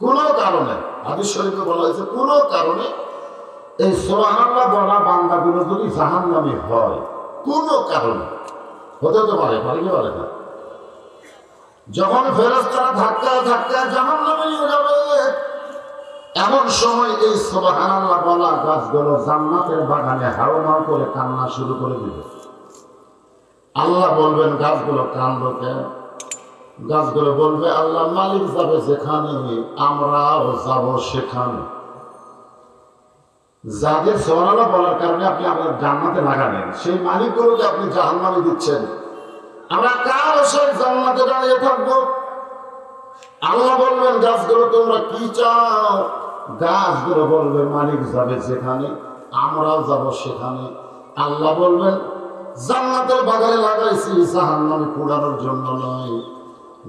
কোনো কারণে হাদিস শরীফে বলা হয়েছে কোনো কারণে এই সুবহানাল্লাহ বলা বান্দাগুলো যদি জাহান্নামী হয় কোনো কারণে হতে তো পারে, পারে কি পারে না? যখন ফেরেশতারা ধাক্কা ধাক্কা জাহান্নামে নিয়ে যাবে এমন সময় এই সুবহানাল্লাহ বলা গাছগুলো জান্নাতের বাগানে হাওমাও করে কান্না শুরু করে দিবে। আল্লাহ বলবেন গাছগুলো কান্দো কেন? গাছগুলো বলবে আল্লাহ মালিক যাবে যেখানে আমরাও যাব সেখানে। যাদের সুবহানাল্লাহ বলার কারণে আপনি আপনার জান্নাতে লাগাবেন সেই মালিকগুলোকে আপনি জাহান্নামে দিচ্ছেন, আমরা কার আশায় জান্নাতে দাঁড়িয়ে থাকবো? আল্লাহ বলবেন গাছগুলো তোমরা কি চাও? গাছগুলো বলবে মালিক যাবে যেখানে আমরাও যাব সেখানে। আল্লাহ বলবেন জান্নাতের বাগানে লাগাইছি জাহান্নামে পোড়ানোর জন্য নয়।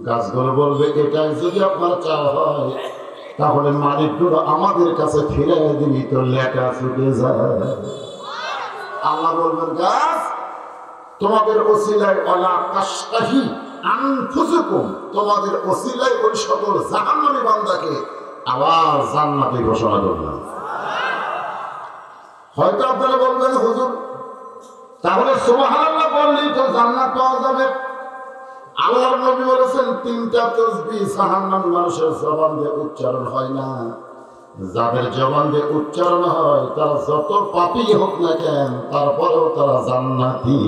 গাছগুলো বলবে এটাই যদি আপনার চাওয়া হয় তাহলে মালিকগুলো আমাদের কাছে ফিরে দিবি তো লেখা ছুটে যায়। আল্লাহ বলবেন গাছ তোমাদের ওসিলায় ওয়ালা তাশতাহি আনফুসুকুম, তোমাদের ওসিলায় ওই সকল জাহান্নামী বান্দাকে আবার জান্নাতে ঘোষণা করলাম। হয়তো আপনারা বলবেন হুজুর তাহলে সুবহানাল্লাহ বললেই তো জান্নাত পাওয়া যাবে। আল্লাহর নবী বলেছেন তিনটা তাসবিহ জাহান্নামী মানুষের জবান দিয়ে উচ্চারণ হয় না। যাদের জবান দিয়ে উচ্চারণ হয় তারা যত পাপী হোক না কেন তারপরেও তারা জান্নাতি।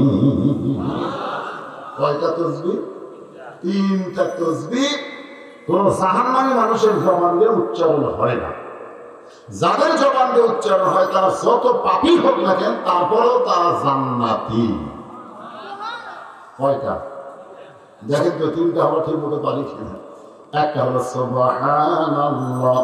কয়টা তাসবিহ? তিনটা তাসবিহ কোন জাহান্নামী মানুষের জবান দিয়ে উচ্চারণ হয় না। যাদের জবান দিয়ে উচ্চারণ হয় তারা যত পাপী হোক না কেন তারপরেও তারা জান্নাতি। কয়টা দেখেন তো? তিনটা আমরা ঠিক মতো পারি কিনা? একটা হলো সুবহানাল্লাহ,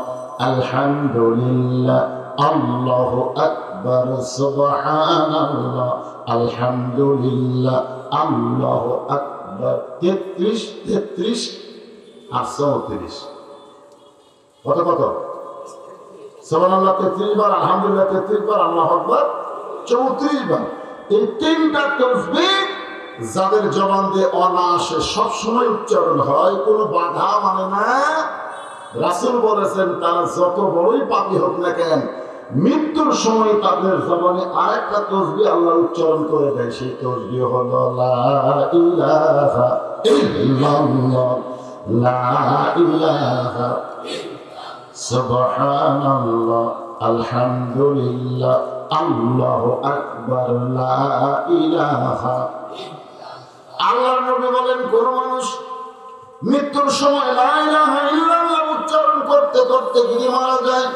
আলহামদুলিল্লাহ, আল্লাহু আকবার, সুবহানাল্লাহ, আলহামদুলিল্লাহ, আল্লাহু আকবার। 33 33 আর 34 কত কত? সুবহানাল্লাহ 33 বার, আলহামদুলিল্লাহ 33 বার, আল্লাহু আকবার 34 বার। এই তিনটা তাসবিহ যাদের জবান দিয়ে অনায়াসে সবসময় উচ্চারণ হয়, কোনো বাধা মানে না, রাসূল বলেছেন তারা যত বড়ই পাপী হোক না কেন মৃত্যুর সময় তাদের জবানে আরেকটা তাসবিহ আল্লাহ উচ্চারণ করে দেয়। সেই তাসবিহ হলো লা ইলাহা ইল্লাল্লাহ, লা ইলাহা সুবহানাল্লাহ, আলহামদুলিল্লাহ, আল্লাহু আকবার, লা ইলাহা। আল্লাহর নবী বলেন কোন মানুষ মৃত্যুর সময় লা ইলাহা ইল্লাল্লাহ উচ্চারণ করতে করতে যদি মারা যায়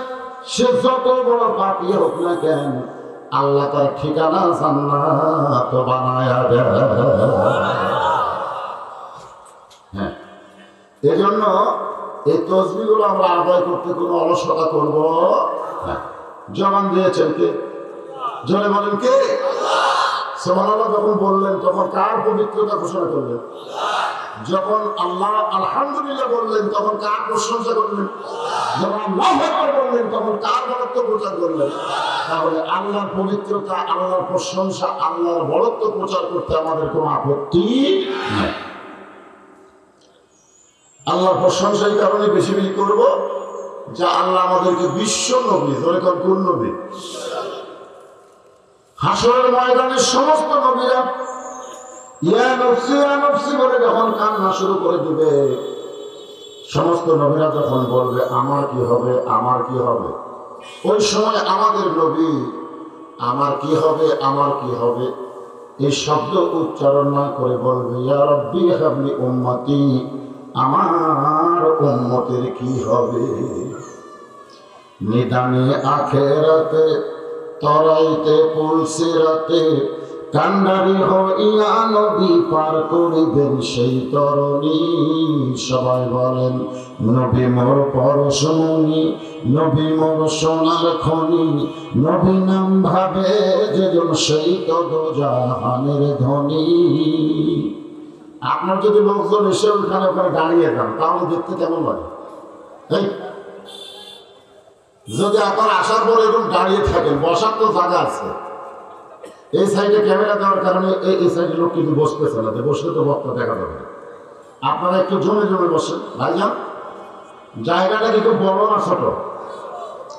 সে যত বড় পাপী হোক না কেন আল্লাহ তার ঠিকানা জান্নাত বানায়া দেয়। হ্যাঁ, এজন্য এই তাসবিহগুলো আমরা আদায় করতে কোনো অলসতা করব না। জবান দিয়েছেন কে? জোরে বলেন কে? সুবহানাল্লাহ যখন বললেন তখন কার পবিত্রতা ঘোষণা করলেন? যখন আল্লাহ আলহামদুলিল্লাহ বললেন তখন কার প্রশংসা করলেন? যখন আল্লাহু আকবার বললেন তখন কার বড়ত্ব প্রচার করলেন? তাহলে আল্লাহর পবিত্রতা, আল্লাহর প্রশংসা, আল্লাহর বড়ত্ব প্রচার করতে আমাদের কোনো আপত্তি নেই। আল্লাহর প্রশংসা এই কারণে বেশি বেশি করবো যা আল্লাহ আমাদেরকে বিশ্ব নবী, ধরে কোন নবী? হাসরের ময়দানের সমস্ত নবীরা ইয়া নফসি বলে যখন কান্না শুরু করে দিবে, সমস্ত নবীরা যখন বলবে আমার কি হবে, আমার কি হবে, ওই সময় আমাদের নবী আমার কি হবে, আমার কি হবে এই শব্দ উচ্চারণ না করে বলবে ইয়া রাব্বি হাবলি উম্মতি, আমার উম্মতের কি হবে। নিদানে আখেরাতে তরাইতে পুলসিরাতে কান্ডারি হইয়া নবী পার করিবেন সেই তরণী। সবাই বলেন নবী মোর পরশমণি, নবী মোর সোনার খনি, নবী নাম ভাবে যেজন সেই তো দোজাহানের ধনী। আপনার যদি লোকজন এসে ওখানে ওখানে দাঁড়িয়ে যান তাহলে দেখতে কেমন লাগে? যদি আপনার আসার পর এরকম দাঁড়িয়ে থাকেন, বসার তো জায়গা আছে, এই সাইডে ক্যামেরা দেওয়ার কারণে এই সাইডে লোক কিন্তু বসতেছে না, বসলে তো বক্তা দেখা যাবে। আপনারা একটু জমে জমে বসেন ভাইজান, জায়গাটা কিন্তু বড় না ছোট?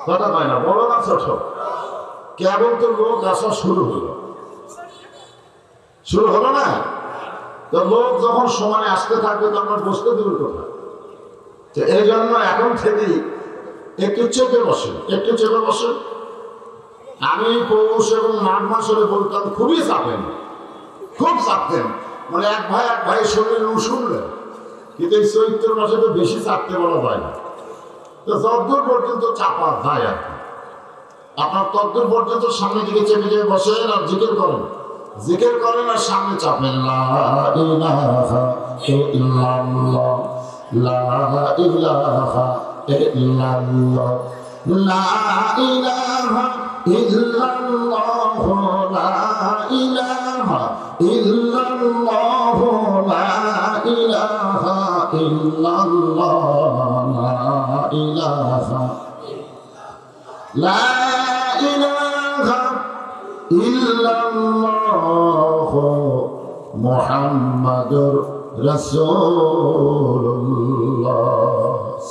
কথা কয় না, বড় না ছোট? কেবল তো লোক আসা শুরু হলো না? তো লোক যখন সমানে আসতে থাকবে তখন বসতে দেবেন কোথায়? তো এই জন্য এখন থেকেই একটু চেপে বসেন। আমি পৌষ এবং মাঘ মাসে বলতাম খুব চাপতেন, মানে এক ভাই শরীরে শুনলেন, কিন্তু এই চৈত্র মাসে তো বেশি চাপতে বলা যায় না। তো যতদূর পর্যন্ত চাপা যায় আর কি, আপনার ততদূর পর্যন্ত সামনে দিকে চেপে বসেন আর জিকির করেন আর সামনে চাপেন। লা ইলাহা ইল্লাল্লাহ, লা ইলাহা ইল্লাল্লাহ, লা ইলাহা ইল্লাল্লাহ, লা ইলাহা ইল্লাল্লাহ, লা ইলাহা ইল্লাল্লাহ, লা ইলাহা ইল্লাল্লাহ মুহাম্মাদুর রাসূলুল্লাহ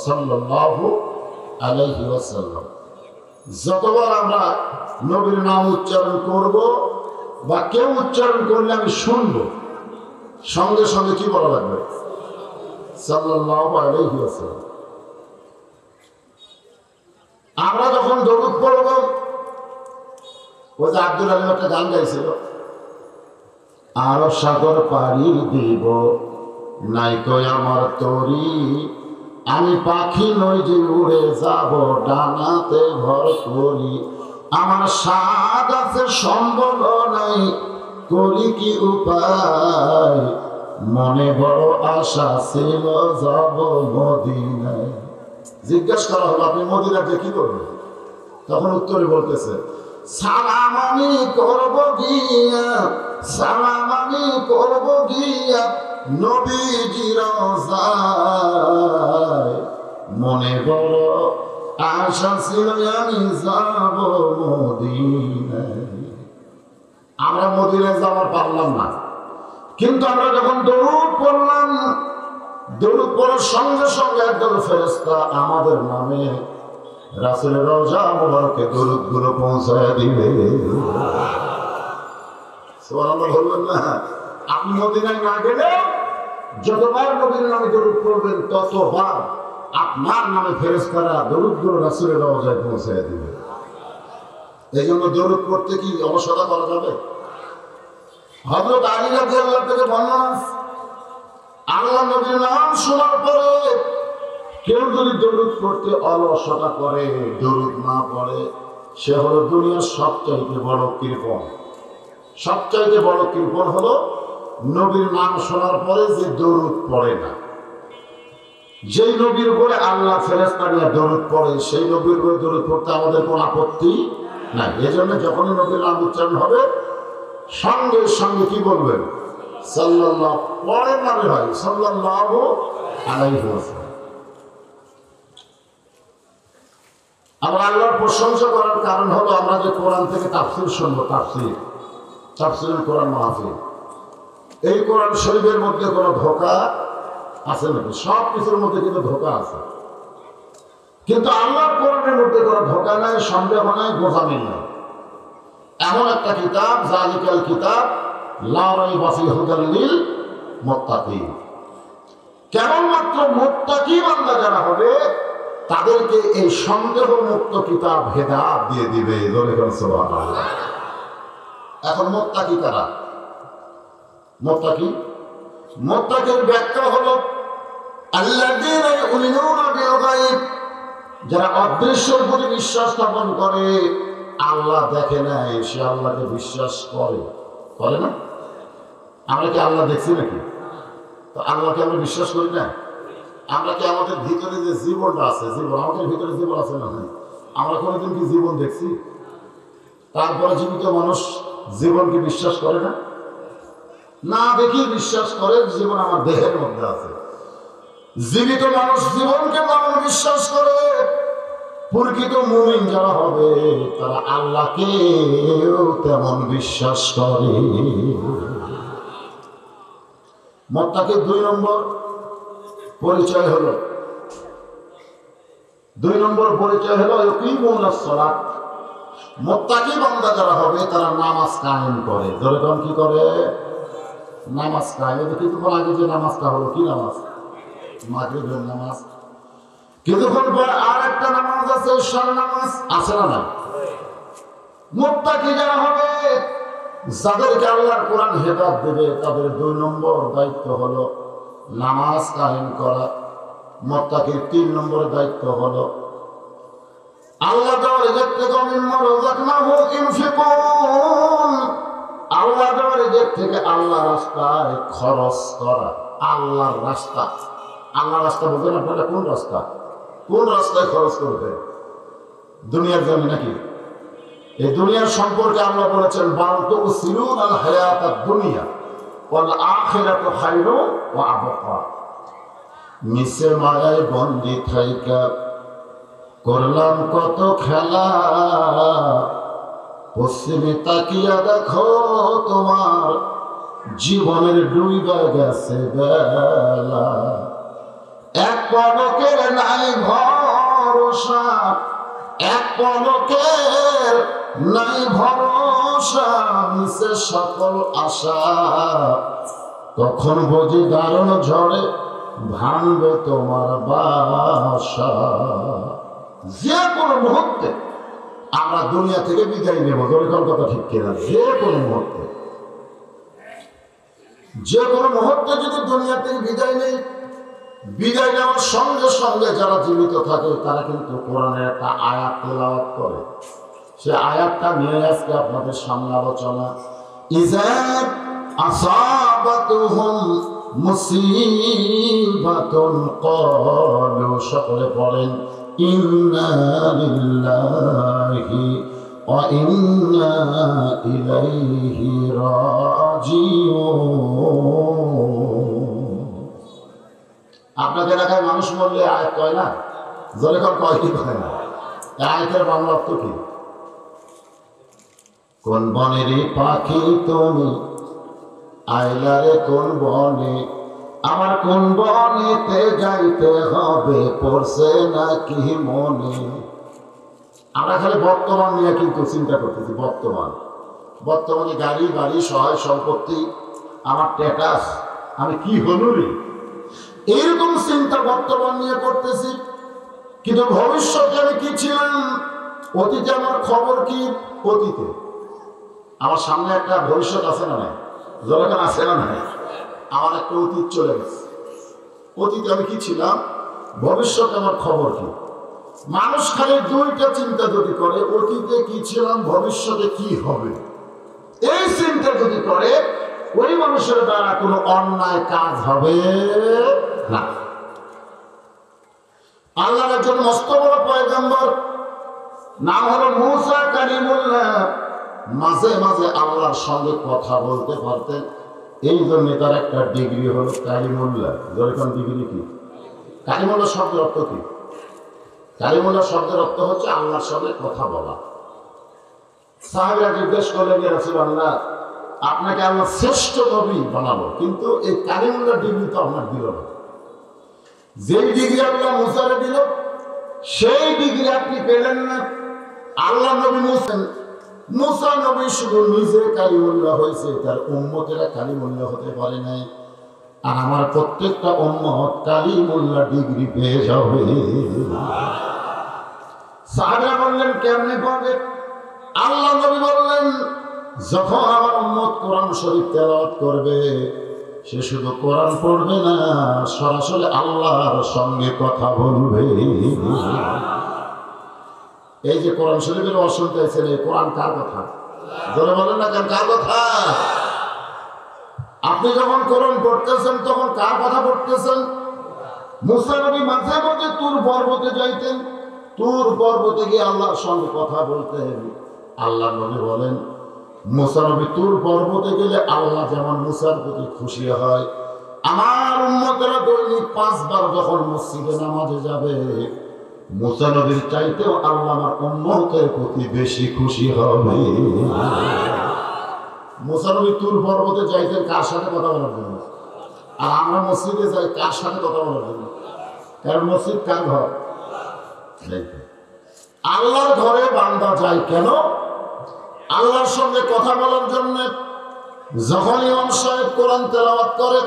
সাল্লাল্লাহু আলাইহি ওয়াসাল্লাম। যতবার আমরা নবীর নাম উচ্চারণ করব বা কেউ উচ্চারণ করলে আমি শুনব, সঙ্গে সঙ্গে কি বলা লাগবে? সাল্লাল্লাহু আলাইহি ওয়াসাল্লাম। আমরা যখন দরুদ পড়ব, ওই যে আব্দুল আলিম একটা গান গাইছিল, আরো সাগর পাড়ি দিব নাই তো আমার তরি, আমি পাখি নই যে উড়ে যাব ডানাতে ভর করি, আমার স্বাদ আছে সম্ভব নাই করি কি উপায়, মনে বড় আশা ছিল যাব মদিনায়। জিজ্ঞাসা করা হলো আপনি মদিনাতে কি করবেন? তখন উত্তরে বলতেছে সালাম আমি করব গিয়া, সালাম আমি করব গিয়া নবীজির রওজায়, মনে বড় আশা ছিল আমি যাব মদিনায়। আমরা মদিনায় যাওয়ার পারলাম না, কিন্তু আমরা যখন দরুদ পড়লাম, দরুদ পড়ার সঙ্গে সঙ্গে একদল ফেরেশতা আমাদের নামে রাসূলের রওজা মুবারকে দরুদ গুলো পৌঁছায় দিবে। সুবহানাল্লাহ বলবেন না? আপনি মদিনায় না গেলে যতবার নবীর নামে দরুদ পড়বেন ততবার আপনার নামে ফেরেশতারা দরুদ গুলো রাসূলের রওজায় পৌঁছায় দিবে। এই জন্য দরুদ পড়তে কি অলসতা করা যাবে? হযরত আলী রাদিয়াল্লাহু থেকে বর্ণনা, আল্লাহ নবীর নাম শোনার পরে কেউ যদি দরুদ পড়তে অলসতা করে, দরুদ না পড়ে, সে হলো দুনিয়ার সবচাইতে বড় কৃপণ। সবচাইতে বড় কৃপণ হলো নবীর নাম শোনার পরে যে দরুদ পড়ে না। যেই নবীর উপরে আল্লাহ ফেরেশতা নিয়ে দরুদ পড়ে, সেই নবীর উপরে দরুদ পড়তে আমাদের কোনো আপত্তি নাই। এজন্য যখনই নবীর নাম উচ্চারণ হবে সঙ্গে সঙ্গে কি বলবেন? সাল্লাল্লাহু, পরের নামে হয় সাল্লাল্লাহু আলাইহি ওয়াসাল্লাম। আমরা আল্লাহর প্রশংসা করার কারণ হলো আমরা যে কোরআন থেকে তাফসীর শুনবো, তাফসীরুল কোরআন মাহফিল, এই কোরআন শরীফের মধ্যে কোনো ধোঁকা আছে নাকি? সব কিছুর মধ্যে কিন্তু ধোঁকা আছে, কিন্তু আল্লাহর কোরআনের মধ্যে কোনো ধোঁকা নাই, সন্দেহ নাই, গোজামি নাই। এমন একটা কিতাব, যালিকাল কিতাব লা রাইবা ফীহি হুদাল লিল মুত্তাকিন। কেবলমাত্র মুত্তাকি বান্দা যারা হবে তাদেরকে এই সন্দেহ মুক্ত কিতাব হেদায়েত দিয়ে দিবে। সুবহানাল্লাহ। এখন মুত্তাকি কারা? মুত্তাকির ব্যাখ্যা হলো আল্লাযীনা ইউমিনুনা বিল গায়ব, যারা অদৃশ্যের প্রতি বিশ্বাস স্থাপন করে। আল্লাহ দেখে নাই, সে আল্লাহকে বিশ্বাস করে না? আমরা কি আল্লাহ দেখছি নাকি? তো আল্লাহকে আমরা বিশ্বাস করি না? আমরা কি আমাদের ভিতরে যে জীবনটা আছে, আমাদের ভিতরে জীবন আছে না? আমরা কোনোদিন কি জীবন দেখছি? তারপরে জীবিত মানুষ জীবনকে বিশ্বাস করে না? না দেখি বিশ্বাস করে জীবন আমার দেহের মধ্যে আছে। জীবিত মানুষ জীবনকে যেমন বিশ্বাস করে, প্রকৃত মুমিন যারা হবে তারা আল্লাহকেও তেমন বিশ্বাস করে। মুত্তাকির 2 নম্বর পরিচয় হলো দুই নম্বর পরিচয় হলো ইউকিমুনাস সালাত, মুত্তাকি বান্দা যারা হবে তারা নামাজ কায়েম করে। যেরকম কি করে? নামাজ কায়েম। কিছুক্ষণ আগে যে নামাজটা হলো কি নামাজ? মাগরিবের নামাজ। কিছুক্ষণ পর আর একটা নামাজ আছে, ঈশার নামাজ, আছে না নাই? মুত্তাকি যারা হবে, যাদেরকে আল্লাহর কোরআন হেদায়েত দেবে, তাদের দুই নম্বর দায়িত্ব হলো নামাজ কায়েম করা। মুত্তাকির তিন নম্বর দায়িত্ব হলো আল্লাহ দেওয়ার রিজিক থেকে মিম্মা রাযাকনাহুম ইনফিকুন, আল্লাহ দেওয়ার রিজিক থেকে আল্লাহর রাস্তায় খরচ করা। আল্লাহর রাস্তা, আল্লাহর রাস্তা বলছেন আপনারা কোন রাস্তা? কোন রাস্তায় খরচ করবে? দুনিয়ার জন্য নাকি? এই দুনিয়ার সম্পর্কে আল্লাহ বলেছেন বাল তুসিরুনাল হায়াতাদ দুনিয়া ওয়াল আখিরাতু খায়রুন ওয়া আবকা। নিচে মায়ায় বন্দি থাইকা করলাম কত খেলা, পশ্চিমে তাকিয়া দেখো তোমার জীবনের ডুইবা গেছে বেলা। এক পলকের নাই ভরসা, এক পলকের নাই ভরসা, মিশে সকল আশা, তখন বুঝি দারুণ ঝড়ে ভাঙবে তোমার বাসা। যে কোনো মুহূর্তে আমরা দুনিয়া থেকে বিদায় নেব, দরকার কথা ঠিক কিনা? যে কোনো মুহূর্তে, যে কোনো মুহূর্তে যদি দুনিয়া থেকে বিদায় নেই, বিদায় নেওয়ার সঙ্গে সঙ্গে যারা জীবিত থাকে তারা কিন্তু কোরআনের একটা আয়াত তেলাওয়াত করে। সে আয়াতটা নিয়ে আজকে আপনাদের সামনে আলোচনা। ইযা আসাবাতুহুম মুসিবাতুন ক্বালু, সকলে পড়েন ইন্না লিল্লাহি ওয়া ইন্না ইলাইহি রাজিউন। আপনাদের এলাকায় মানুষ মরলে আয়াত কয় না? যখন কয় কি কয় না? আয়াতের বাংলা অর্থ কি? কোন বনেরই পাখি তুমি আইলারে কোন বনে, আমার কোন বনেতে যাইতে হবে পড়ছে নাকি মনে। আমরা খালি বর্তমান নিয়ে কিন্তু চিন্তা করতেছি। বর্তমানে গাড়ি বাড়ি সহায় সম্পত্তি, আমার স্ট্যাটাস, আমি কি হলো রে, এইরকম চিন্তা বর্তমান নিয়ে করতেছি। কিন্তু ভবিষ্যতে আমি কি ছিলাম, অতীতে আমার খবর কি? অতীতে আমার সামনে একটা ভবিষ্যৎ আছে না নাই? যখন আছে না নাই, আমার একটা অতীত চলে গেছে। অতীতে আমি কি ছিলাম, ভবিষ্যতে আমার খবর কি? মানুষ খালি দুইটা চিন্তা যদি করে, অতীতে কি ছিলাম, ভবিষ্যতে কি হবে, এই চিন্তা যদি করে, ওই মানুষের দ্বারা কোনো অন্যায় কাজ হবে না। আল্লাহর একজন মস্ত বড় পয়গম্বর, নাম হলো মূসা কালিমুল্লাহ, মাঝে মাঝে আল্লাহর সঙ্গে কথা বলতে পারতেন। এই জন্য তার একটা ডিগ্রি হলো কালিমুল্লাহ। যেরকম ডিগ্রি কি? কালিমুল্লাহ শব্দের অর্থ কি? কালিমুল্লাহ শব্দের অর্থ হচ্ছে আল্লাহর সঙ্গে কথা বলা। সাহাবীরা জিজ্ঞেস করলেন, ইয়া রাসূলুল্লাহ, আপনাকে আল্লাহ শ্রেষ্ঠ নবী বানাবো, কিন্তু এই কালিমুল্লাহ ডিগ্রি তো আপনার দিল না। যেই ডিগ্রি আল্লাহ মুসারে দিল, সেই ডিগ্রি আপনি পেলেন না। আল্লাহ নবী মুসা নবী শুধু নিজে কালিমুল্লাহ হয়েছে, তার উম্মতেরা কালিমুল্লাহ হতে পারে নাই। আর আমার প্রত্যেকটা উম্মত কালিমুল্লাহ ডিগ্রি পেয়ে যাবে। সাহাবীরা বললেন, কেমনে পাবে? আল্লাহ নবী বললেন, যখন আমার উম্মত কোরআন শরীফ তেলাওয়াত করবে, সে শুধু কোরআন পড়বে না, সরাসরি আল্লাহর সঙ্গে কথা বলবে। এই যে কোরআন শরীফের অশুনতে আছেন, এই কোরআন কার কথা? যারা বলেন না কেন, কার কথা? আপনি যখন কোরআন পড়তেছেন তখন কার কথা পড়তেছেন? মুসা নবী মাঝে মাঝে তুর পর্বতে যাইতেন, তুর পর্বতে গিয়ে আল্লাহর সঙ্গে কথা বলতেন। আল্লাহ নবী বলেন, মুসা নবী তুর পর্বতে গেলে আল্লাহ যেমন মুসার প্রতি খুশি হয়, আমার উম্মতেরা দৈনিক 5 বার যখন মসজিদে নামাজে যাবে, মুসা নবীর চাইতেও আল্লাহ আমার উম্মতের প্রতি বেশি খুশি হবে। মুসা নবী তুর পর্বতে যাইতেন কার সাথে কথা বলার জন্য? আর আমরা মসজিদে যাই কার সাথে কথা বলার জন্য? কারণ মসজিদ কার ঘর? আল্লাহর ঘরে বান্দা যায় কেন? আল্লাহর সঙ্গে কথা বলার জন্য। যখন ইমাম সাহেব কোরআন তেলাওয়াত করে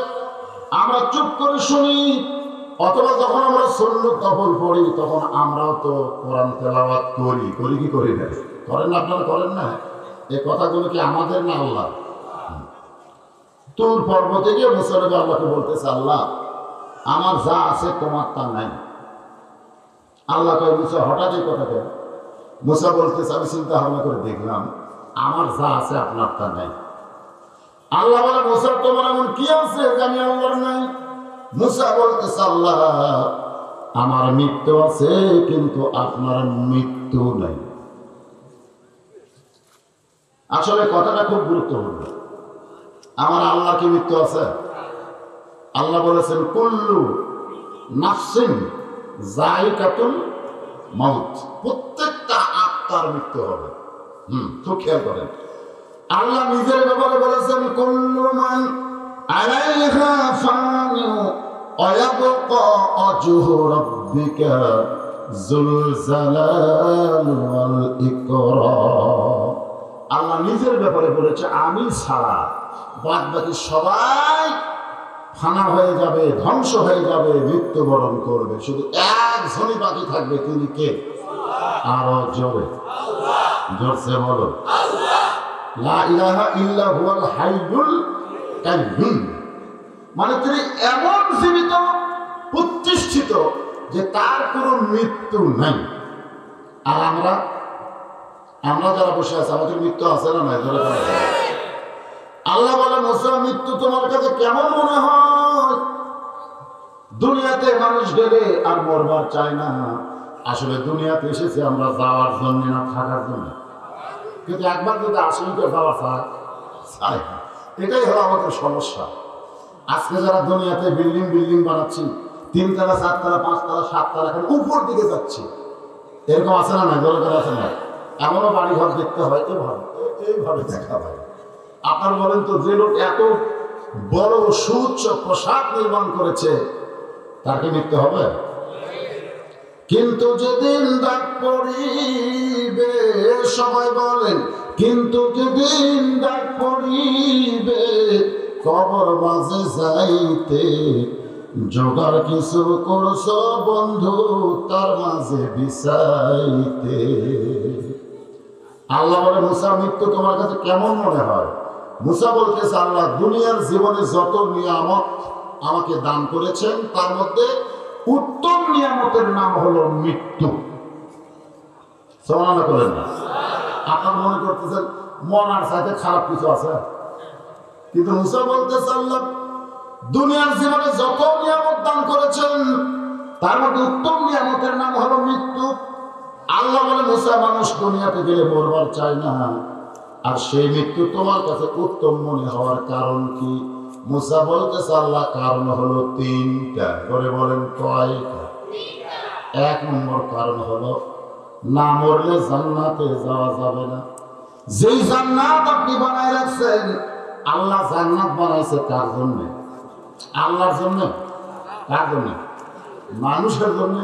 আমরা চুপ করে শুনি, অথবা যখন আমরা সুন্নত নফল পড়ি তখন আমরাও তো কোরআন তেলাওয়াত করি কি করি না? করেন না? আপনারা করেন না? এই কথাগুলো কি আমাদের না আল্লাহ? তুর পর্বতে গিয়ে মুসা নবী আল্লাহকে বলতেছে, আল্লাহ আমার যা আছে তোমার তা নাই। আল্লাহ কয়, মুসা হঠাৎ এই কথা কেন? মুসা বলতেছে, আমি চিন্তা ভাবনা করে দেখলাম আমার যা আছে আপনার তা নাই। আল্লাহ বলে, মুসা তোমার এমন কি আছে যে আমি আল্লাহর নাই? মুসা বলতেছে, আল্লাহ আমার মৃত্যু আছে কিন্তু আপনার মৃত্যু নাই। আসলে কথাটা খুব গুরুত্বপূর্ণ। আমার আল্লাহর কি মৃত্যু আছে? আল্লাহ বলেছেন, কুল্লু নাফসিন যায়িকাতুল মাউত, প্রত্যেকটা আত্মার মৃত্যু হবে। খুব খেয়াল করেন। আল্লাহ নিজের ব্যাপারে বলেছেন, কুল্লু মান আলাইহা ফানি ওয়া ইয়াবকা ওয়াজহু রাব্বিকা যুল জালালি ওয়াল ইকরাম। আল্লাহ নিজের ব্যাপারে বলেছে, আমি ছাড়া বাদ বাকি সবাই ফানা হয়ে যাবে, ধ্বংস হয়ে যাবে, মৃত্যুবরণ করবে, শুধু একজনই বাকি থাকবে। তিনি কে? আরো জোরে জোরসে বলো, লা ইলাহা ইল্লা হুয়াল হাইয়ুল কাইয়্যুম। মানে তিনি এমন জীবিত, প্রতিষ্ঠিত যে তার কোনো মৃত্যু নাই। আর আমরা যারা বসে আছি আমাদের মৃত্যু আছে না নাই? আল্লাহ বলে, মুসা মৃত্যু তোমার কাছে কেমন মনে হয়? দুনিয়াতে মানুষ গেলে আর মরবার চায় না। আসলে দুনিয়াতে এসেছি আমরা যাওয়ার জন্য না, থাকার জন্য। কিন্তু একবার যদি আসলে যাওয়া চায়, এটাই হলো আমাদের সমস্যা। আজকে যারা দুনিয়াতে বিল্ডিং বানাচ্ছি, 3 তলা 4 তলা 5 তলা 7 তলা, এখন উপর দিকে যাচ্ছি, এরকম আছে না? দরকার আছে না? এমনও বাড়িঘর দেখতে হয় এইভাবে দেখা হয়। আপনার বলেন তো, যে লোক এত বড় সুউচ্চ প্রাসাদ নির্মাণ করেছে তার কি মৃত্যু হবে? কিন্তু যেদিন ডাক পড়িবে, সবাই বলেন, কিন্তু যেদিন ডাক পড়িবে কবর মাঝে যাইতে, জোগাড় কিছু করছ বন্ধু তার মাঝে বিছাইতে। আল্লাহ বলে, মুসা মৃত্যু তোমার কাছে কেমন মনে হয়? মুসা বলতেছে, আল্লাহ দুনিয়ার জীবনে যত নিয়ামত আমাকে দান করেছেন তার মধ্যে উত্তম নিয়ামতের নাম হলো মৃত্যু। সুবহানাল্লাহ বলেন না? আপনার মনে করতেছেন মরার সাথে খারাপ কিছু আছে, কিন্তু মুসা বলতেছে, আল্লাহ দুনিয়ার জীবনে যত নিয়ামত দান করেছেন তার মধ্যে উত্তম নিয়ামতের নাম হলো মৃত্যু। আল্লাহ বলে, মুসা মানুষ দুনিয়াতে গেলে মরবার চায় না, আর সেই মৃত্যু তোমার কাছে উত্তম মনে হওয়ার কারণ কি? মুসা বলতেছে, আল্লাহ কারণ হলো 3টা। করে বলেন কয়টা? 1 নম্বর কারণ হলো, না মরলে জান্নাতে যাওয়া যাবে না। যেই জান্নাত আপনি বানায় রাখছেন, আল্লাহ জান্নাত বানাইছে কার জন্য? আল্লাহর জন্য। কার জন্য? মানুষের জন্য।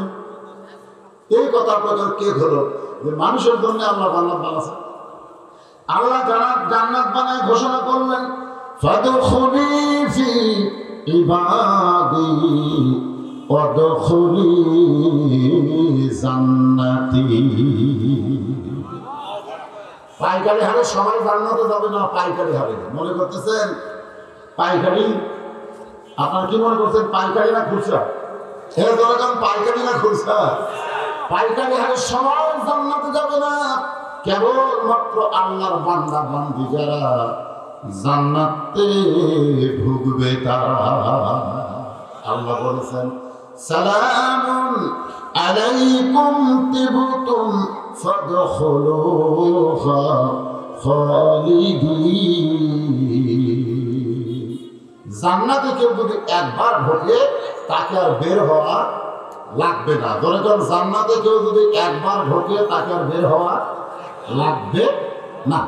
এই কথা প্রকার কে হলো যে মানুষের জন্য আল্লাহ জান্নাত বানাইছে? আল্লাহ জান্নাত বানায় ঘোষণা করলেন, ফাদখুলি ফি ইবাদি ওয়াদখুলি জান্নাতি। পাইকারি হারে সবাই জান্নাতে যাবে না, পাইকারি হারে। মনে করতেছেন পাইকারি? আপনারা কি মনে করছেন পাইকারি না খুচরা? এরকম পাইকারি না খুচরা? পাইকারি হারে সবাই জান্নাতে যাবে না, কেবলমাত্র আল্লাহর বান্দা বান্দি যারা জান্নাতে ঢুকবে তারা। আল্লাহ বলেছেন, সালামুন আলাইকুম তিবতুম ফাদখুলুহা খালিদিন। জান্নাতে কেউ যদি একবার ঢোকে তাকে আর বের হওয়া লাগবে না। ধরে করেন জান্নাতে কেউ যদি একবার ঢোকে তাকে আর বের হওয়া লাগবে না।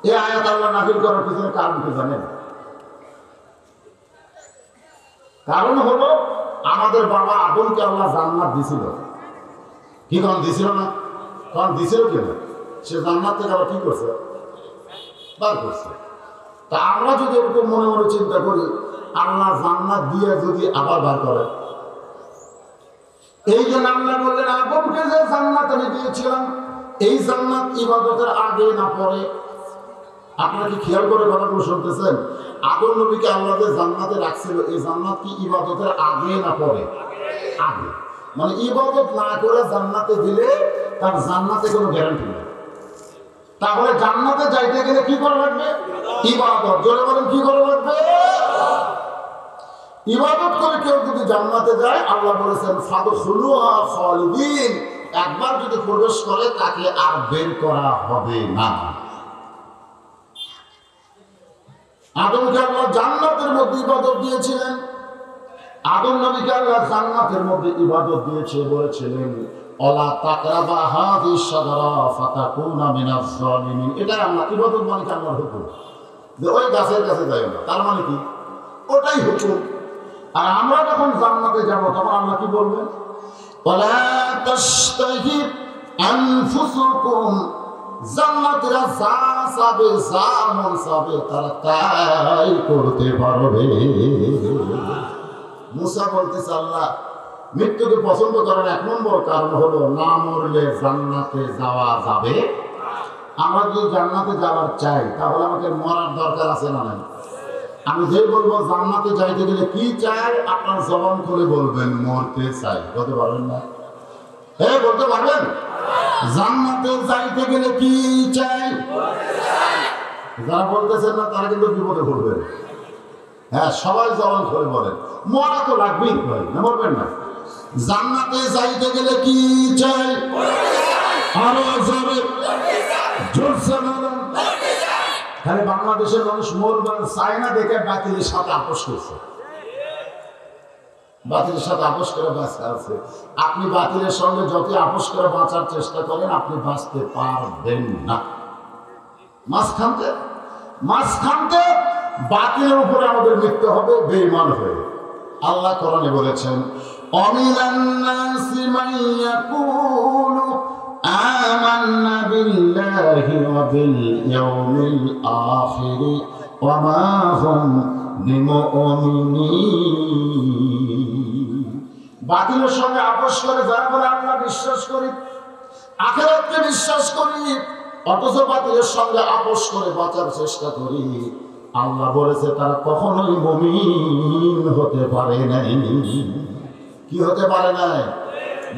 এই আয়াত আল্লাহ নাযিল করার পিছনে কারণ কি জানেন? কারণ হলো আমাদের বাবা আদমকে আল্লাহ জান্নাত দিয়েছিল। কি কারণ দিছিল না? কারণ দিছিল কিনা? সে জান্নাত থেকে আবার কি করছে? বার করছে। তা আমরা যদি এরকম মনে মনে চিন্তা করি, আল্লাহ জান্নাত দিয়ে যদি আবার বার করে, এই যে আল্লাহ বললেন আদমকে যে জান্নাত আমি দিয়েছিলাম, এই জান্নাত ইবাদতের আগে না পরে? আপনারা কি খেয়াল করে কথাগুলো শুনতেছেন? আদম নবীকে আল্লাহ যে জান্নাতে রাখছিল, এই জান্নাত কি ইবাদতের আগে না পরে? আগে। মানে ইবাদত না করে জান্নাতে দিলে তার জান্নাতে কোনো গ্যারান্টি নেই। তাহলে জান্নাতে যাইতে গেলে কি করা লাগবে? ইবাদত। জোরে বলেন কি করা লাগবে? ইবাদত করে কেউ যদি জান্নাতে যায়, আল্লাহ বলেছেন ফাদখুলুহা খালিদিন, একবার যদি প্রবেশ করে তাকে আর বের করা হবে না। আদমকে আল্লাহ জান্নাতের মধ্যে ইবাদত দিয়েছিলেন, আদম নবীকে আল্লাহ জান্নাতের মধ্যে ইবাদত দিয়েছে, বলেছিলেন ওয়ালা তাকরাবা হাযিহিশ শাজারা ফাতাকুনা মিনাজ জালিমিন। এটা আল্লাহ ইবাদত মানে কি? আল্লাহর হুকুম যে ওই গাছের কাছে যাইও না, তার মানে কি? ওটাই হুকুম। আর আমরা যখন জান্নাতে যাব তখন আল্লাহ কি বলবেন? ওয়ালা তাশতাহি আনফুসুকুম, জান্নাতীরা যা চাবে, যা মন চাবে তারা তাই করতে পারবে। মুসা বলতেছে আল্লাহ মৃত্যুকে পছন্দ করার এক নম্বর কারণ হলো না মরলে জান্নাতে যাওয়া যাবে। আমরা যদি জান্নাতে যাওয়ার চাই তাহলে আমাকে মরার দরকার আছে না নাই? আমি যে বলবো জান্নাতে যাইতে গেলে কি চাই, আপনার জবান খুলে বলবেন মরতে চাই। বলতে পারবেন না? হ্যাঁ বলতে পারবেন? জান্নাতে যাইতে গেলে কি চাই? যারা বলতেছেন না তারা কিন্তু বিপদে পড়বেন। হ্যাঁ সবাই জবান খুলে বলেন মরা তো লাগবেই ভাই, না বলবেন না? জান্নাতে যাইতে গেলে কি চাই? আরো জোরে জোরসে বলেন। খালি বাংলাদেশের মানুষ মরবার চায় না দেখে বাতিলের সাথে আপোষ করছে। বাতিলের সাথে আপোষ করে বাঁচা আছে। আপনি বাতিলের সঙ্গে যত আপোষ করে বাঁচার চেষ্টা করেন আপনি বাঁচতে পারবেন না। মাঝখানতে বাতিলের উপরে আমাদের মৃত্যু হবে বেঈমান হয়ে। আল্লাহ কোরআনে বলেছেন অমিনান নাসি মান ইয়াকুলু আমান্না বিল্লাহি ওয়া বিল ইয়াউমিল আখির ওয়া মা হুম বিমুমিনিন। বাতিলের সঙ্গে আপোষ করে যারা বলে আমরা বিশ্বাস করি, আখিরাতকে বিশ্বাস করি, অথচ বাতিলের সঙ্গে আপোষ করে বাঁচার চেষ্টা করি, আল্লাহ বলেছে তারা কখনোই মুমিন হতে পারে নাই। কি হতে পারে নাই?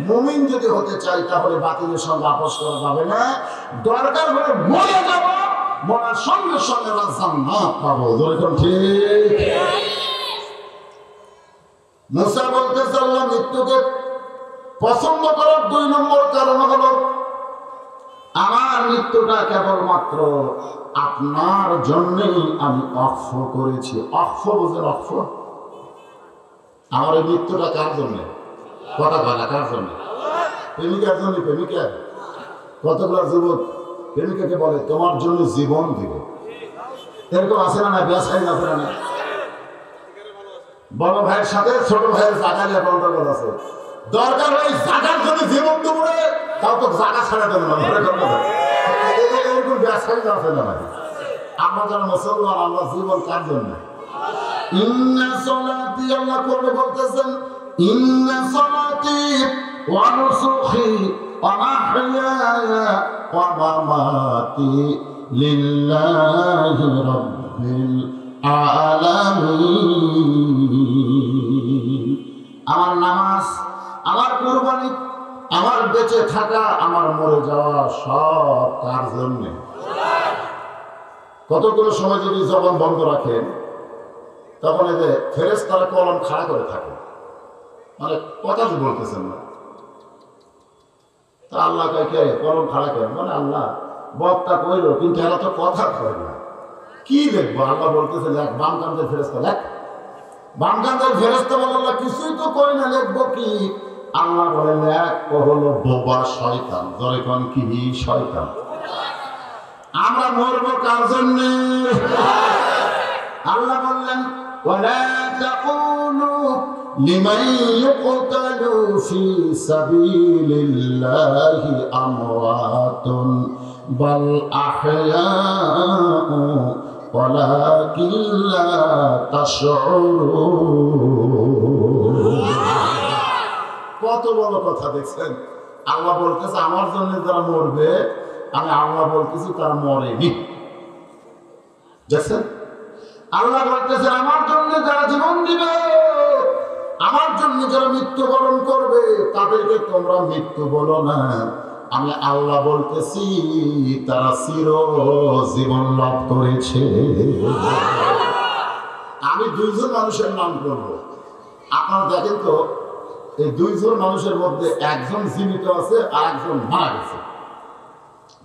মুমিন যদি হতে চাই তাহলে বাতিলের সঙ্গে আপোষ করা যাবে না। দরকার হলে মরে যাব, মরার সঙ্গে সঙ্গে জান্নাত পাবো। যেরকম ঠিক মুসা বলতেছে আল্লাহ মৃত্যুকে পছন্দ করার 2 নম্বর কারণ হলো আমার মৃত্যুটা কেবলমাত্র আপনার জন্যই আমি অক্ষ করেছি। অক্ষ বুঝলেন? অক্ষ আমার এই মৃত্যুটা কার জন্য? কথা বলা কার জন্য? প্রেমিকার জন্য। প্রেমিকা কতগুলো যুবক প্রেমিকাকে বলে তোমার জন্য জীবন দিব। এরকম আছে না? না ব্যবসায়ী আছে না? বড় ভাইয়ের সাথে ছোট ভাইয়ের জায়গা নিয়ে গন্ডগোল আছে। দরকার হয় জায়গার জন্য জীবন দেবো, তাও তো জায়গা ছাড়া দেবো না। এরকম ব্যবসায়ী আছে না? আমরা যারা মুসলমান আমরা জীবন কার জন্য? ইন্না সলাতি, আল্লাহ করবে বলতেছেন ইন্না সলাতি ওয়া নুসুখি ওয়া মাহইয়ায়া ওয়া মামাতি লিল্লাহি রাব্বিল আলামিন। আমার নামাজ, আমার কুরবানি, আমার বেঁচে থাকা, আমার মরে যাওয়া সব কার জন্য? কতগুলো সময় যদি জবান বন্ধ রাখেন তখন এই যে ফেরেশতারা কলম খাড়া করে থাকে, মানে কথা যে বলতেছেন না। তা আল্লাহ কে কলম খাড়া করেন? মানে আল্লাহ বক্তা কইল কিন্তু এরা তো কথা কয় না, কি লিখবো? আল্লাহ বলতেছে লেখ। বাম কান্দের ফেরেশতা লেখ। বাম কান্দের ফেরেশতা বলে আল্লাহ কিছুই তো কই না, লিখবো কি? আল্লাহ বলে লেখ। ও হলো বোবা শয়তান। জোরে কোন কি শয়তান? আমরা মরবো কার জন্য? আল্লাহ বললেন ওয়ালা তাকুলু লিমান ইউকতালু ফি সাবিলিল্লাহি আমওয়াতুন বাল আহয়াউ ওয়ালাকিন লা তাশউরুন। কত বড় কথা দেখছেন। আল্লাহ বলতেছে আমার জন্য যারা মরবে, আমি আল্লাহ বলতেছি তারা মরেনি। দেখছেন, আল্লাহ বলতেছে আমার জন্য যারা জীবন দিবে, আমার জন্য যারা মৃত্যুবরণ করবে, তাদেরকে তোমরা মৃত্যু বলো না, আমি আল্লাহ বলতেছি তারা চির জীবন লাভ করেছে। আমি দুইজন মানুষের নাম করবো, আপনারা দেখেন তো এই দুইজন মানুষের মধ্যে একজন জীবিত আছে আর একজন মারা গেছে।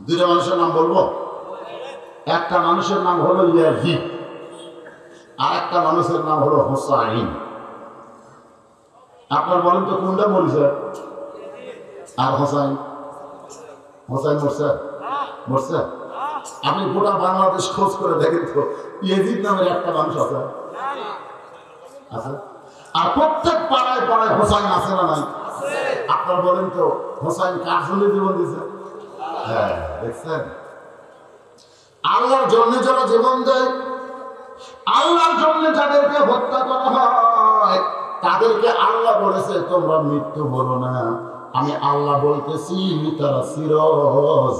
দুইটা মানুষের নাম বলবো। একটা মানুষের নাম হলো ইয়াজিদ, আর একটা মানুষের নাম হলো হোসাইন। আপনার বলেন তো কোনটা মরেছে? আর হোসাইন? হোসাইন মরছে? মরছে? আপনি গোটা বাংলাদেশ খোঁজ করে দেখেন তো ইয়াজিদ নামের একটা মানুষ আছে? আছে। আর প্রত্যেক পাড়ায় পাড়ায় হোসাইন আছে না নাই? আপনার বলেন তো হোসাইন কার জন্য জীবন দিয়েছে? হ্যাঁ, দেখছেন, আল্লাহর জন্য যারা জীবন দেয়, আল্লাহর জন্য যাদেরকে হত্যা করা হয়, তাদেরকে আল্লাহ বলেছে তোমরা মৃত্যু বলো না, আমি আল্লাহ বলতেছি তারা চির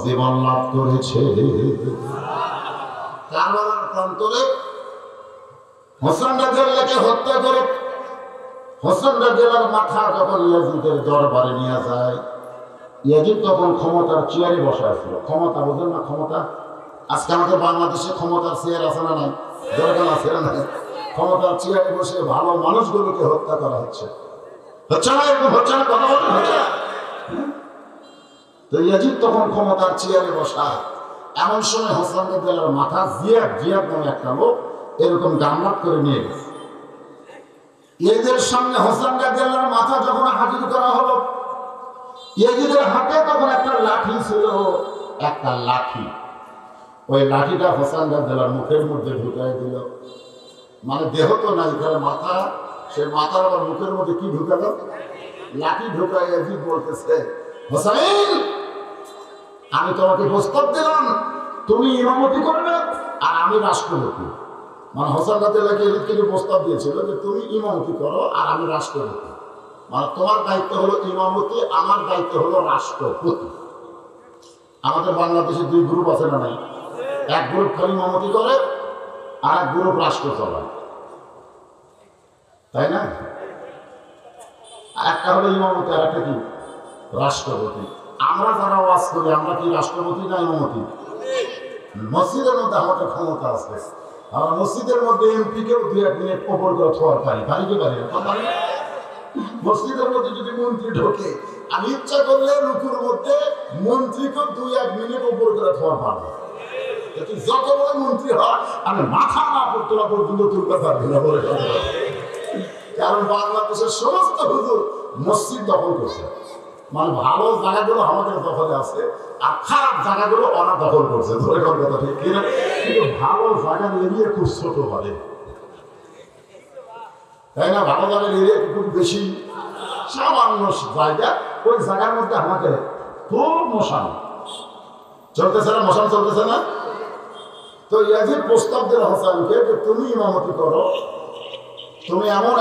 জীবন লাভ করেছে। কারবালার প্রান্তরে হোসেন রাদিয়াল্লাহকে হত্যা করে হোসেন রাদিয়াল্লাহর মাথা যখন ইয়াজিদের দরবারে নিয়ে যায়, ইয়াজিদ তখন ক্ষমতার চেয়ারে বসে আছিল। ক্ষমতা বোঝেন না? ক্ষমতা আজকে আমাদের বাংলাদেশে ক্ষমতার চেয়ার আছে না নাই? দরকার আছে না নাই? ক্ষমতার চেয়ারে বসে ভালো মানুষগুলোকে হত্যা করা হচ্ছে, হচ্ছে না? এরকম হচ্ছে না? কথা বলেন, হচ্ছে না? তো ইয়াজিদ তখন ক্ষমতার চেয়ারে বসা। এমন সময় হোসেন রাদিয়াল্লাহর মাথা জিয়াদ নামে একটা লোক এরকম গামলাট করে নিয়ে গেছে। ইয়াজিদের সামনে হোসেন রাদিয়াল্লাহর মাথা যখন হাজির করা হলো, ইয়াজিদের হাতে তখন একটা লাঠি ছিল, একটা লাঠি। ওই লাঠিটা হোসেন রাদিয়াল্লাহর মুখের মধ্যে ঢুকাই দিল। মানে দেহ তো নাই, এখানে মাথা, সে মাথার আবার মুখের মধ্যে কি ঢুকালো? লাঠি ঢুকাই। ইয়াজিদ বলতেছে, হোসেন, আমি তোমাকে প্রস্তাব দিলাম তুমি ইমামতি করবে আর আমি রাষ্ট্রপতি। মানে হোসেন রাদিয়াল্লাহকে ইয়াজিদকে প্রস্তাব দিয়েছিল যে তুমি ইমামতি করো আর আমি রাষ্ট্রপতি। মানে তোমার দায়িত্ব হলো ইমামতি, আমার দায়িত্ব হলো রাষ্ট্রপতি। আমাদের বাংলাদেশে দুই গ্রুপ আছে না নাই? এক গ্রুপ খালি ইমামতি করে আর এক গ্রুপ রাষ্ট্র চালায়, তাই না? একটা হলো ইমামতি আর একটা কি রাষ্ট্রপতি। আমরা যারা ওয়াজ করি আমরা কি রাষ্ট্রপতি না ইমামতি? মসজিদের মধ্যে আমাদের ক্ষমতা আছে, আমরা মসজিদের মধ্যে এমপিকেও 2-1 মিনিট ওপর করে থোয়ার পারি, পারি কি পারি না? মসজিদের মধ্যে যদি মন্ত্রী ঢোকে, আমি ইচ্ছা করলে রুকুর মধ্যে মন্ত্রীকেও 2-1 মিনিট ওপর করে থোয়ার পারবো। যত বড় মন্ত্রী হয় আমি মাথা না তোলা পর্যন্ত তুলতে পারবি না বলে। কারণ বাংলাদেশের সমস্ত হুজুর মসজিদ দখল করছে। মানে ভালো জায়গাগুলো আমাদের দখলে আছে আর খারাপ জায়গাগুলো ওরা দখল করছে। ধরে কোন কথা ঠিক কিনা? কিন্তু ভালো জায়গার এরিয়া খুব ছোট হবে, তাই না? ভালো জায়গার এরিয়া খুব বেশি, সামান্য জায়গা, ওই জায়গার মধ্যে আমাকে খুব মশান চলতেছে না? মশান চলতেছে না? তো ইয়াজিদ প্রস্তাব দিল হোসেনকে যে তুমি ইমামতি করো, তুমি এমন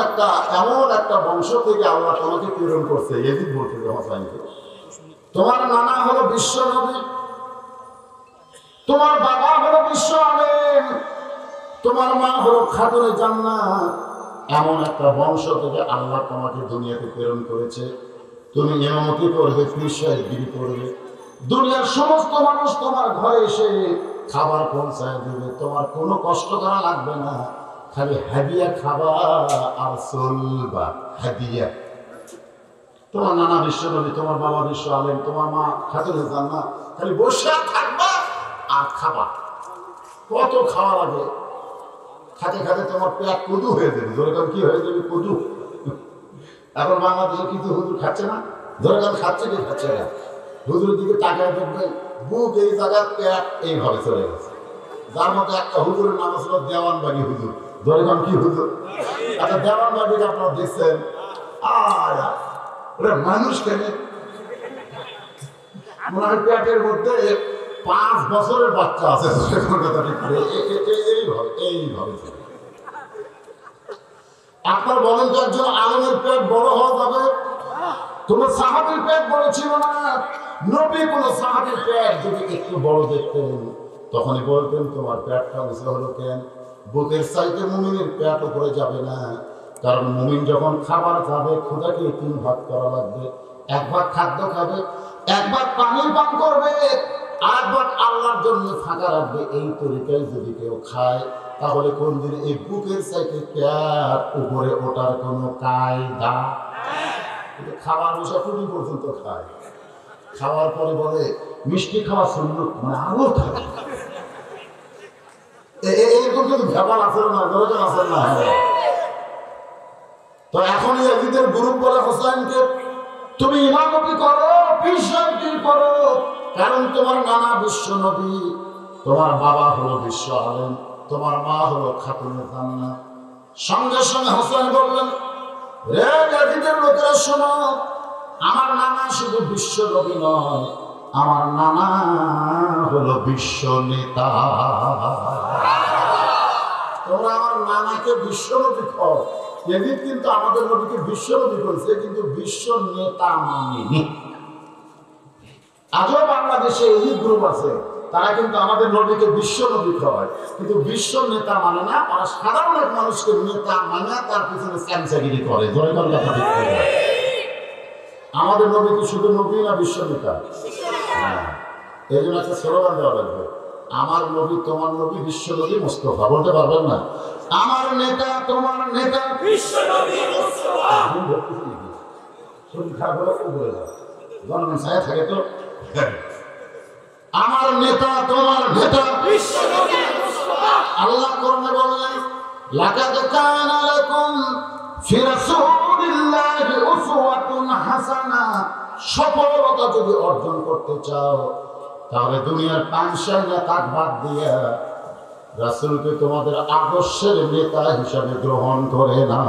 একটা বংশ থেকে আল্লাহ তোমাকে প্রেরণ করছে। ইয়াজিদ বলতে যে হোসেনকে, তোমার নানা হলো বিশ্ব নবী, তোমার বাবা হলো বিশ্ব আলেম, তোমার মা হলো খাতুনে জান্নাত, এমন একটা বংশ থেকে আল্লাহ তোমাকে দুনিয়াতে প্রেরণ করেছে। তুমি ইমামতি করবে, পীরসাহেবগিরি করবে, দুনিয়ার সমস্ত মানুষ তোমার ঘরে এসে খাবার পৌঁছায় দেবে, তোমার কোনো কষ্ট করা লাগবে না, খালি হাদিয়া খাবা আর চলবা। হাদিয়া, তোমার নানা বিশ্ব নবী, তোমার বাবা বিশ্ব আলেম, তোমার মা খাতুনে জান্নাত, খালি বসে থাকবা আর খাবা। কত খাওয়া লাগে, খাতে খাতে তোমার পেট কুদু হয়ে যাবে। ধরে কারণ কি হয়ে যাবে? কুদু। এখন বাংলাদেশে কিন্তু হুজুর খাচ্ছে না, ধরে কারণ খাচ্ছে কি খাচ্ছে না, হুজুরের দিকে তাকায় দেখবে বুক এই জায়গার পেট এইভাবে চলে গেছে। যার মধ্যে একটা হুজুরের নাম ছিল দেওয়ানবাগি হুজুর। ধরে কারণ কি হুজুর? আচ্ছা, দেওয়ানবাগিটা আপনারা দেখছেন, ওরা মানুষ কেন মনে হয় পেটের মধ্যে 5 বছরের বাচ্চা আছে। এইভাবে আপনার বলেন তো একজন আলেমের পেট বড় হওয়া যাবে? তোমার সাহাবীর পেট বড় ছিল না। নবী কোন সাহাবীর পেট যদি একটু বড় দেখতেন তখনই বলতেন তোমার পেটটা উঁচু হলো কেন? বুকের চাইতে মুমিনের পেট উপরে যাবে না, কারণ মুমিন যখন খাবার খাবে ক্ষুধাকে 3 ভাগ করা লাগবে। 1 ভাগ খাদ্য খাবে, 1 ভাগ পানি পান করবে, আর 1 ভাগ আল্লাহর জন্য ফাঁকা রাখবে। এই তরিকায় যদি কেউ খায় তাহলে কোনদিন এই বুকের চাইতে পেট উপরে ওঠার কোনো কায়দা? খাবার বসা টুটি পর্যন্ত খায়, খাওয়ার পরে বলে মিষ্টি খাওয়া সুন্নত, মানে আরো খাবে। এরকম কিন্তু ব্যাপার আছে না, দরকার আছে না? তো এখন ইয়াজিদের গ্রুপ বলে হোসেনকে তুমি ইমামতি করো, পীরসাহেবগিরি করো, কারণ তোমার নানা বিশ্ব নবী, তোমার বাবা হলো বিশ্ব আলেম, তোমার মা হলো খাতুনে জান্নাত। সঙ্গে সঙ্গে হোসেন বললেন, রে ইয়াজিদের লোকেরা শোনো, আমার নানা শুধু বিশ্ব নবী নয়, আমার নানা হলো বিশ্ব নেতা। তোমরা আমার নানাকে বিশ্ব নবী কর। ইয়াজিদ কিন্তু আমাদের নবীকে বিশ্ব নবী করেছে, কিন্তু বিশ্ব নেতা মানেনি। আজও বাংলাদেশে এই গ্রুপ আছে, তারা কিন্তু আমাদের নবীকে বিশ্ব নবী কয়, কিন্তু বিশ্ব নেতা মানে না। ওরা সাধারণ এক মানুষকে নেতা মানে তার পিছনে স্যামসাগিরি করে। জয়গণ কথা ঠিক করে। আমাদের নবী কি শুধু নবী না বিশ্ব নেতা? এই জন্য একটা স্লোগান দেওয়া লাগবে, আমার নবী তোমার নবী বিশ্ব নবী মুস্তাফা। বলতে পারবেন না? আমার নেতা তোমার নেতা বিশ্ব নবী মুস্তাফা। থাকে তো আমার নেতা তোমার নেতা বিশ্ব নবী মুস্তাফা। আল্লাহ কোরআনে বললেন, লাকাদ কানা লাকুম ফি রাসূলিল্লাহি উসওয়াতুন হাসানা। সফলতা যদি অর্জন করতে চাও তাহলে দুনিয়ার পাঁচশাল নেতা বাদ দিয়ে রাসূলকে তোমাদের আদর্শের নেতা হিসাবে গ্রহণ করে না।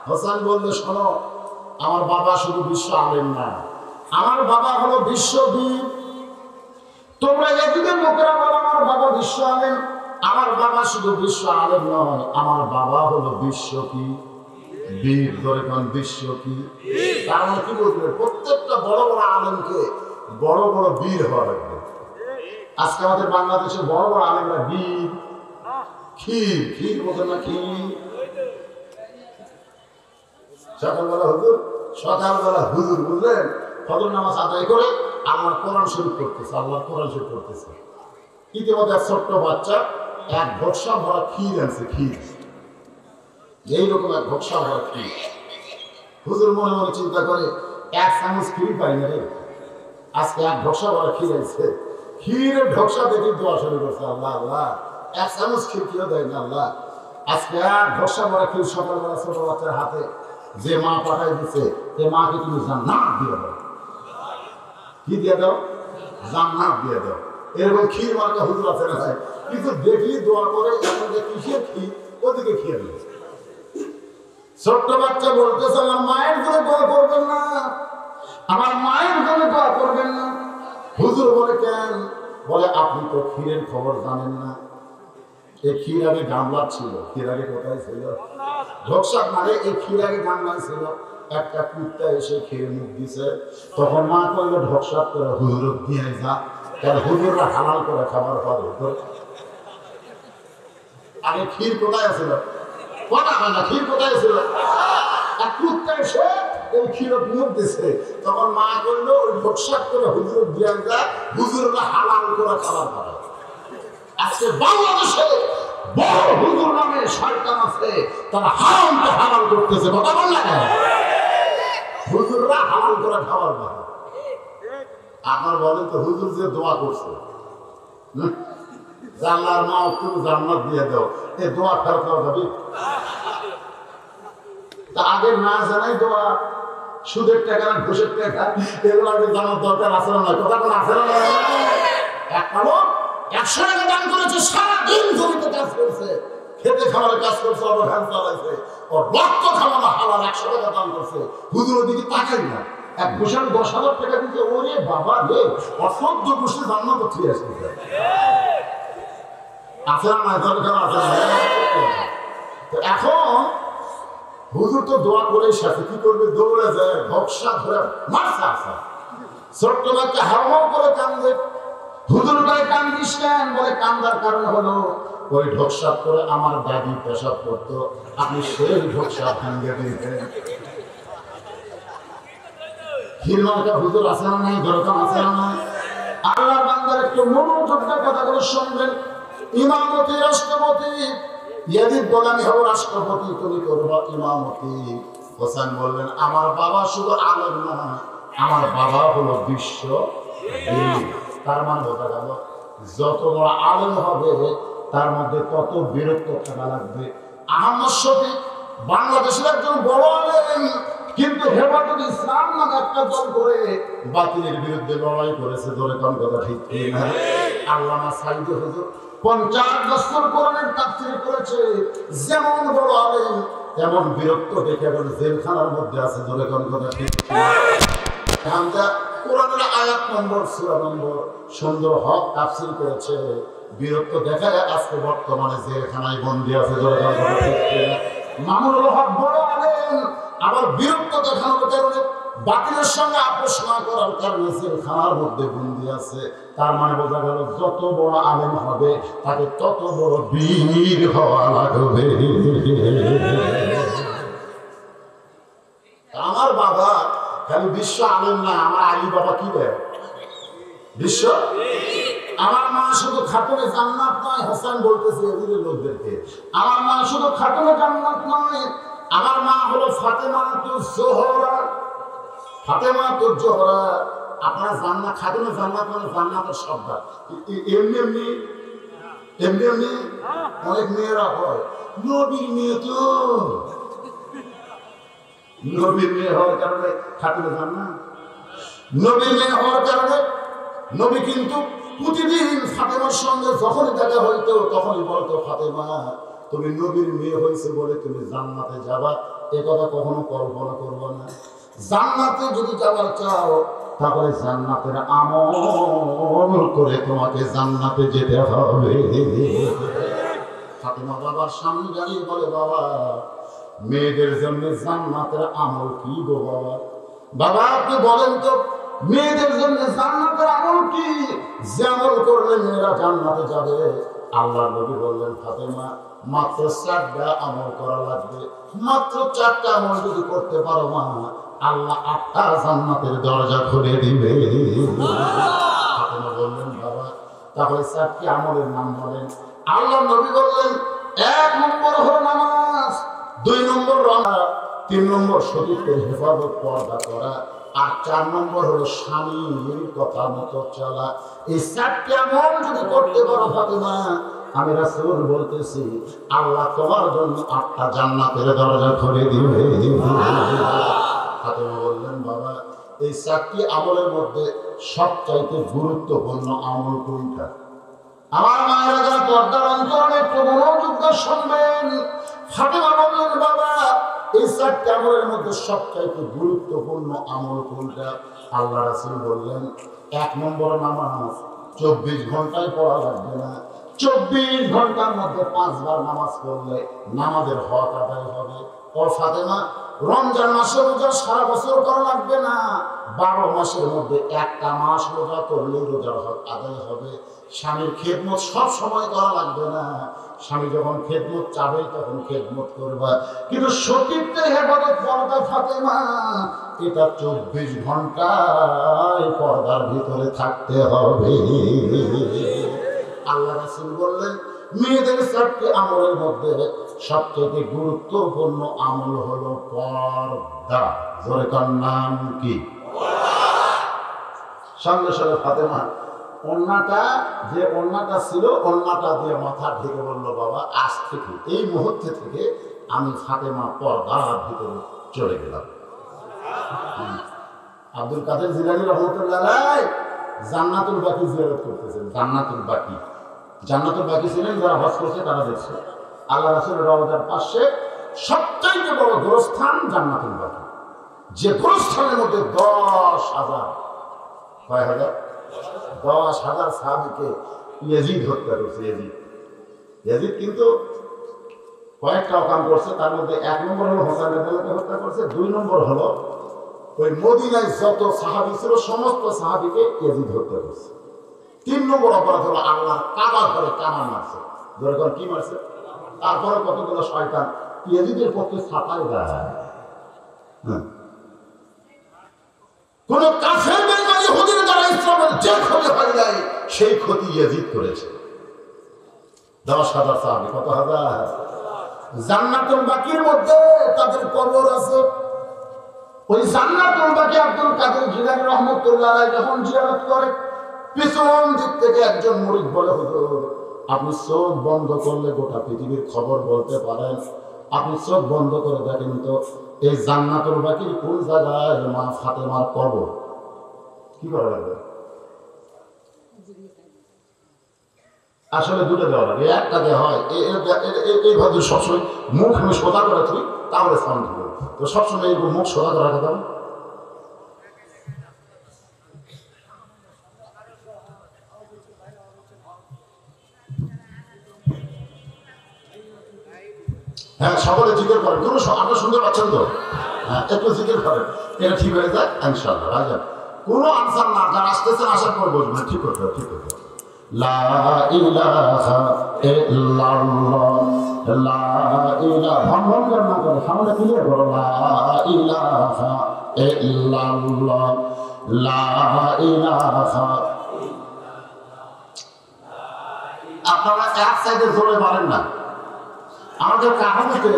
হোসেন বললে, শোনো, আমার বাবা শুধু বিশ্ব আলেম না, আমার বাবা হলো বিশ্ববীর। তোমরা এদিকের লোকেরা বলো আমার বাবা বিশ্ব আলেম, আমার বাবা শুধু বিশ্ব আলেম নয়, আমার বাবা হলো বিশ্ব কি বীর। ধরে কোন বিশ্ব কি? তার মানে কি বলবে? প্রত্যেকটা বড় বড় আলেমকে বড় বড় বীর হওয়া লাগবে। আজকে আমাদের বাংলাদেশে বড় বড় আলেমরা বীর, ক্ষীর ক্ষীর বোঝে না? ক্ষীর সকালবেলা হুজুর বুঝলেন, ফজর নামাজ আদায় করে আল্লাহর কোরআন শরীফ পড়তেছে, আল্লাহর কোরআন শরীফ পড়তেছে। ইতিমধ্যে ছোট্ট বাচ্চা 1 বক্সা ভরা ক্ষীর আনছে, ক্ষীর, এইরকম 1 বক্সা ভরা ক্ষীর। হুজুর মনে মনে চিন্তা করে, 1 চামচ ক্ষীর পাই না রে, আজকে 1 বক্সা ভরা ক্ষীর আনছে। ক্ষীরের ঢকসা দেখে দোয়া শুরু করছে, আল্লাহ আল্লাহ 1 চামচ ক্ষীর কিলো দেয় না আল্লাহ, আজকে 1 বক্সা ভরা ক্ষীর সকালবেলা ছোট বাচ্চার হাতে যে মা পাঠাই দিচ্ছে, সে মাকে তুমি জান্নাত দিয়ে দাও। কি দিয়ে দাও? জান্নাত দিয়ে দাও। এরকম ক্ষীর মার্কা হুজুর আছে না ভাই? কিন্তু দেখলি দোয়া করে, এখানে কিসের ক্ষীর, ওদিকে খেয়ে দিল। ছোট্ট বাচ্চা বলতেছে, আমার মায়ের জন্য দোয়া করবেন না, আমার মায়ের জন্য দোয়া করবেন না। হুজুর বলে, কেন? বলে, আপনি তো ক্ষীরের খবর জানেন না। এই ক্ষীর আগে গামলা ছিল, ক্ষীর আগে কোথায় ছিল? ঢকসাক মানে এই ক্ষীর আগে গামলা ছিল। একটা কুত্তা এসে খেয়ে মুখ দিছে, তখন মা কইলো ঢকসাক করে হুজুর দিয়ে যা, তাহলে হুজুররা হালাল করে খাবার পাবে। আগে ক্ষীর কোথায় ছিল? কথা হয় না, ক্ষীর কোথায় ছিল? এক কুত্তা এসে এই ক্ষীর মুখ দিছে, তখন মা কইলো ওই ঢকসাক করে হুজুর দিয়ে যা, হুজুররা হালাল করে খাবার পাবে। আজকে বাংলাদেশে বড় হুজুর নামে শয়তান আছে, তারা হারামকে হালাল করতেছে। কথা বললে হুজুররা হালাল করে খাবার পাবে। আপনার বলেন তো, হুজুর যে দোয়া করছে জান্নার মা তুমি জান্নাত দিয়ে দাও, এই দোয়া ফেরত দেওয়া যাবে? তা আগে না জানাই দোয়া, সুদের টাকা না ঘুষের টাকা, এগুলো আগে জানার দরকার আছে না? কথা কোনো আছে না? এক লোক 100 টাকা দান করেছে, সারাদিন জমিতে কাজ করছে, খেতে খাওয়ার কাজ করছে, ওর ভ্যান চালাইছে, ওর রক্ত খাওয়ানো হালাল 100 টাকা দাম করছে, হুজুরের দিকে তাকাই না। এক গোসাল 10,000 টাকা দিতে, ওরে বাবা রে, অসভ্য গোষ্ঠী জান্নাত ঠিক আসতেছে। আছে না নাই দরকার আছে না? তো এখন হুজুর তো দোয়া করে সাথে কি করবে, দৌড়ে যায়, ভক্সা ধরে মারছে। আসা ছোট্ট বাচ্চা হাওমাও করে কান্দে। হুজুর গায়ে কান্দিস কেন? বলে কান্দার কারণ হলো ওই ঢোকসাপ করে আমার দাদি পেশাব করতো, আপনি সেই ঢোকসাপ ভাঙ্গে দিতেন। হিরমার্কা হুজুর আছে না নাই? দরকার আছে না নাই? আল্লাহ বান্দার একটু মনোযোগ দিয়ে কথাগুলো শুনবেন। ইমামতি রাষ্ট্রপতি ইয়াজিদ বলে আমি হব রাষ্ট্রপতি, তুমি করবা ইমামতি। হোসেন বললেন আমার বাবা শুধু আলেম না, আমার বাবা হলো বিশ্ব। তার মানে বোঝা গেল যত বড় আলেম হবে তার মধ্যে তত বিরক্ত থাকা লাগবে। আহমদ শফিক বাংলাদেশের একজন বড় আলেম, কিন্তু হেফাজত ইসলাম নামে একটা দল করে বাতিলের বিরুদ্ধে লড়াই করেছে। ধরে কোন কথা ঠিক না? আল্লামা সাইদি হুজুর 50 বছর কোরআনের তাফসীর করেছে। যেমন বড় আলেম তেমন বিরক্ত দেখে এখন জেলখানার মধ্যে আছে। ধরে কোন কথা ঠিক না? আমরা কোরআনের আয়াত নম্বর সূরা নম্বর সুন্দর হক তাফসীর করেছে, বিরক্ত দেখায় আজকে বর্তমানে জেলখানায় বন্দী আছে। ধরে কোন কথা ঠিক না? মামুনুল হক বড় আলেম, আবার বিরক্ত দেখানোর কারণে বাতিলের সঙ্গে আপোষ না করার কারণে জেলখানার মধ্যে বন্দী আছে। তার মানে বোঝা গেল যত বড় আলেম হবে তাকে তত বড় বীর হওয়া লাগবে। আমার বাবা খালি বিশ্ব আলেম না, আমার আলী বাবা কি দেয়? বিশ্ব। আমার মা শুধু খাতুনে জান্নাত নয়, হাসান বলতেছে এদিকে লোকদেরকে, আমার মা শুধু খাতুনে জান্নাত নয়, আমার মা হলো ফাতেমাতুজ জোহরা। ফাতেমাতুজ জোহরা। আপনারা জান্নাত, খাতুনে জান্নাত মানে জান্নাতের শব্দ। এমনি এমনি এমনি এমনি অনেক মেয়েরা হয় নবীর মেয়ে, তো নবীর মেয়ে হওয়ার কারণে খাতুনে জান্নাত। নবীর মেয়ে হওয়ার কারণে নবী কিন্তু প্রতিদিন ফাতেমার সঙ্গে যখনই দেখা হইতো তখনই বলতো, ফাতেমা তুমি নবীর মেয়ে হয়েছে বলে তুমি জান্নাতে যাবা, এ কথা কখনো কল্পনা করবো না। জান্নাতে যদি যাবার চাও তাহলে জান্নাতের আমল করে তোমাকে জান্নাতে যেতে হবে। ফাতেমা বাবার সামনে দাঁড়িয়ে বলে, বাবা মেয়েদের জন্য জান্নাতের আমল কি গো বাবা? বাবা আপনি বলেন তো মেয়েদের জন্য জান্নাতের আমল কি, যে আমল করলে মেয়েরা জান্নাতে যাবে? আল্লাহ নবী বললেন, ফাতেমা মাত্র 4টা আমল করা লাগবে, মাত্র 4টা আমল যদি করতে পারো মা, আল্লাহ 8টা জান্নাতের দরজা খুলে দিবে। ফাতেমা বললেন, বাবা তাহলে 4টি আমলের নাম বলেন। আল্লাহ নবী বললেন, 1 নম্বর হলো নামাজ, 2 নম্বর রোজা, 3 নম্বর শরীয়তের হেফাজত পর্দা করা, আর 4 নম্বর হলো স্বামীর কথা মতো চলা। এই 4টি আমল যদি করতে পারো ফাতেমা, আমি রাসূল বলতেছি আল্লাহ তোমার জন্য 8টা জান্নাতের দরজা খুলে দিবে। ফাতেমা বললেন, বাবা এই 4টি আমলের মধ্যে সবচাইতে গুরুত্বপূর্ণ আমল কোনটা? আমার মায়েরা যারা পর্দার অন্তরে একটু মনোযোগ দিয়ে শুনবেন। ফাতেমা বললেন, বাবা এই 4টি আমলের মধ্যে সবচাইতে গুরুত্বপূর্ণ আমল কোনটা? আল্লাহ রাসূল বললেন, 1 নম্বর নামাজ। 24 ঘন্টায় পড়া লাগবে না, 24 ঘন্টার মধ্যে 5 বার নামাজ পড়লে নামাজের হক আদায় হবে। ও ফাতেমা রমজান মাসে রোজা সারা বছর করা লাগবে না, 12 মাসের মধ্যে একটা মাস রোজা করলে রোজার হক আদায় হবে। স্বামীর খেদমত সব সময় করা লাগবে না, স্বামী যখন খেদমত চাবে তখন খেদমত করবা, কিন্তু সতীত্বের হেফাজত পর্দা ফাতেমা এটা 24 ঘন্টায় পর্দার ভিতরে থাকতে হবে। আল্লাহ রাসূল বললেন, মেয়েদের 4টি আমলের মধ্যে সবচেয়ে গুরুত্বপূর্ণ আমল হলো পর্দা। জোরে কার নাম কি? সঙ্গে সঙ্গে ফাতেমা যে ওন্নাটা ছিল ওন্নাটা দিয়ে মাথা ঢেকে বলল, বাবা আজ থেকে এই মুহূর্তে থেকে আমি ফাতেমা পর্দার ভিতরে চলে গেলাম। আব্দুল কাদের জিলানী রাহমাতুল্লাহ আলাইহি জান্নাতুল বাকি জিয়ারত করতেছেন। জান্নাতুল বাকি ছিলেন যারা হজ করছে তারা দেখছে। আল্লাহ রাসূলের রওজার পাশে সবচেয়ে বড় গোরস্থান জান্নাতুল বাকি, যে গোরস্থানের মধ্যে 10,000 কয় হাজার 10,000 সাহাবীকে ইয়াজিদ হত্যা করছে। ইয়াজিদ কিন্তু কয়েকটা কাম করছে, তার মধ্যে 1 নম্বর হলো হোসেন রাদিয়াল্লাহু আনহু হত্যা করছে, 2 নম্বর হলো ওই মদিনায় যত সাহাবী ছিল সমস্ত সাহাবীকে ইয়াজিদ হত্যা করছে। 3 নম্বর অপরাধ হলো আল্লাহর কাবা ঘরে কামান মারছে। ধরে কোন কি মারছে? তারপরে কতগুলো শয়তান ইয়াজিদের পক্ষে ছাতায় দেয়। কোন কাফেরদের মানে হুজুর দ্বারা ইসলামের যে ক্ষতি হয় যায় সেই ক্ষতি ইয়াজিদ করেছে। 10,000 সাহাবী, কত হাজার? জান্নাতুল বাকির মধ্যে তাদের কবর আছে। ওই জান্নাতুল বাকি আব্দুল কাদের জিলানী রাহমাতুল্লাহ আলাইহি যখন জিয়ারত করে, পিছন দিক থেকে একজন মুরিদ বলে, হুজুর আপনি চোখ বন্ধ করলে গোটা পৃথিবীর খবর বলতে পারেন, আপনি চোখ বন্ধ করে দেখেন তো এই জান্নাতুল বাকির কোন জায়গায় মা ফাতেমার কবর। কি করা লাগবে? আসলে দুটো দেওয়া লাগে, একটা দেওয়া হয় এইভাবে সবসময় মুখ আমি সোজা করে তুই তাহলে সাউন্ড হবে, তো সবসময় এই মুখ সোজা করে রাখা যাবে। হ্যাঁ, সকলে জিজ্ঞেস করেন, কোনো আপনারা শুনতে পাচ্ছেন তো? হ্যাঁ, একটু জিজ্ঞেস করেন, এটা ঠিক হয়ে যায় ইনশাআল্লাহ। রাজা কোনো আনসার না, যারা আসতেছেন আসার পর বলবেন ঠিক করতে হবে, ঠিক করতে হবে। লা ইলাহা ইল্লাল্লাহ, লা ইলাহা, ভন করে না করে সামনে ক্লিয়ার করো, লা ইলাহা ইল্লাল্লাহ, লা ইলাহা। আপনারা এক সাইডে জোরে পারেন না। আমাদের কাহালুতে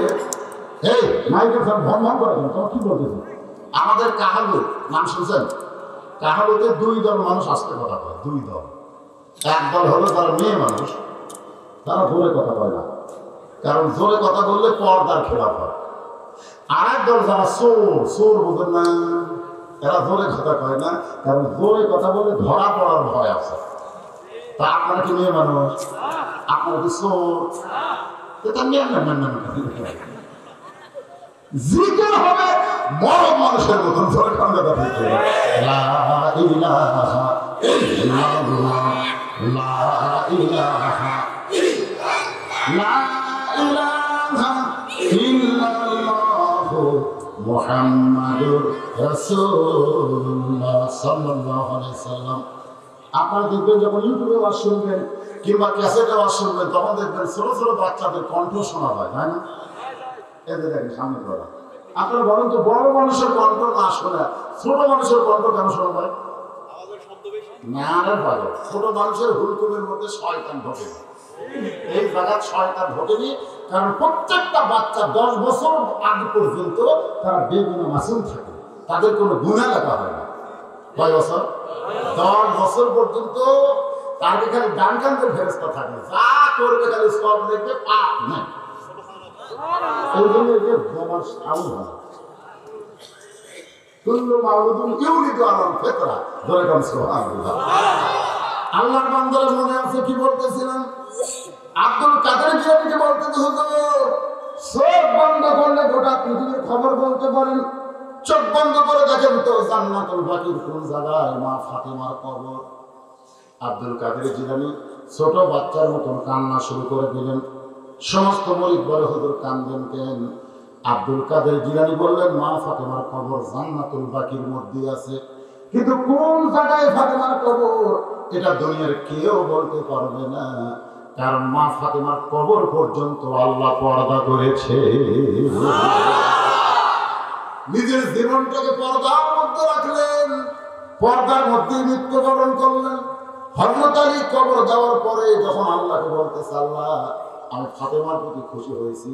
এই মাইকের ফোন ভন করে, তোমার কি বলতেছে? আমাদের কাহালু নাম শুনছেন? কাহালুতে 2 দল মানুষ আসতে কথা কয়, 2 দল। এক দল হলো যারা মেয়ে মানুষ, তারা জোরে কথা কয় না, কারণ জোরে কথা বললে পর্দার খেলাপ হয়। আর এক দল যারা চোর বোঝেন না, এরা জোরে কথা কয় না, কারণ জোরে কথা বলে ধরা পড়ার ভয় আছে। তা আপনারা কি মেয়ে মানুষ? আপনারা কি চোর? জিকির হবে মরদ মানুষের মতন, জোরে কান্দা কথা বলতে। লা ইলাহা ইল্লাল্লাহ, লা ইলাহা লা ইলাহা ইল্লাল্লাহ মুহাম্মাদুর রাসূলুল্লাহ সাল্লাল্লাহু আলাইহি সাল্লাম। আপনারা দেখবেন যখন ইউটিউবে ওয়াজ শুনবেন কিংবা ক্যাসেটে ওয়াজ শুনবেন, তখন দেখবেন ছোট ছোট বাচ্চাদের কণ্ঠ শোনা হয়, তাই না? এদের দেখেন সামনে করা। আপনারা বলেন তো, বড় মানুষের কণ্ঠ না শোনা ছোট মানুষের কণ্ঠ কেন শোনা হয়? না রে পাগল, ছোট মানুষের হুলকুমের মধ্যে শয়তান ঢোকে। এই জায়গায় শয়তান ঢোকেনি, কারণ প্রত্যেকটা বাচ্চা 10 বছর আগে পর্যন্ত তারা বেগুনা মাসুম থাকে, তাদের কোনো গুনাহ লেখা হয় না। কয় বছর? 10 বছর পর্যন্ত তাদের খালি ডান কান্দের ফেরেশতা থাকে, যা করবে খালি সব দেখবে, পাপ নাই। এই জন্য যে জমান সাউন্ড হয়, কুল্লু মাউলুদুন ইউলিদু আলাল ফিতরা, ধরে কাম সুবহানাল্লাহ। আল্লাহর বান্দারা মনে আছে কি বলতেছিলেন? আব্দুল কাদের জিলানীকে বলতেছে, হুজুর চোখ বন্ধ করলে গোটা পৃথিবীর খবর বলতে পারেন, চোখ বন্ধ করে দেখেন তো জান্নাতুল বাকির কোন জায়গায় মা ফাতেমার কবর। আব্দুল কাদের জিলানী ছোট বাচ্চার মতন কান্না শুরু করে দিলেন। সমস্ত মুরিদ বলে, হুজুর কান্দেন কেন? আব্দুল কাদের জিলানী বললেন, মা ফাতেমার কবর জান্নাতুল বাকির মধ্যে আছে, কিন্তু কোন জায়গায় ফাতেমার কবর এটা দুনিয়ার কেউ বলতে পারবে না, কারণ মা ফাতেমার কবর পর্যন্ত আল্লাহ পর্দা করেছে। নিজের জীবনটাকে পর্দার মধ্যে রাখলেন, পর্দার মধ্যে মৃত্যুবরণ করলেন। হযরত আলী কবর যাওয়ার পরে যখন আল্লাহকে বলতেছে, আল্লাহ আমি ফাতেমার প্রতি খুশি হয়েছি,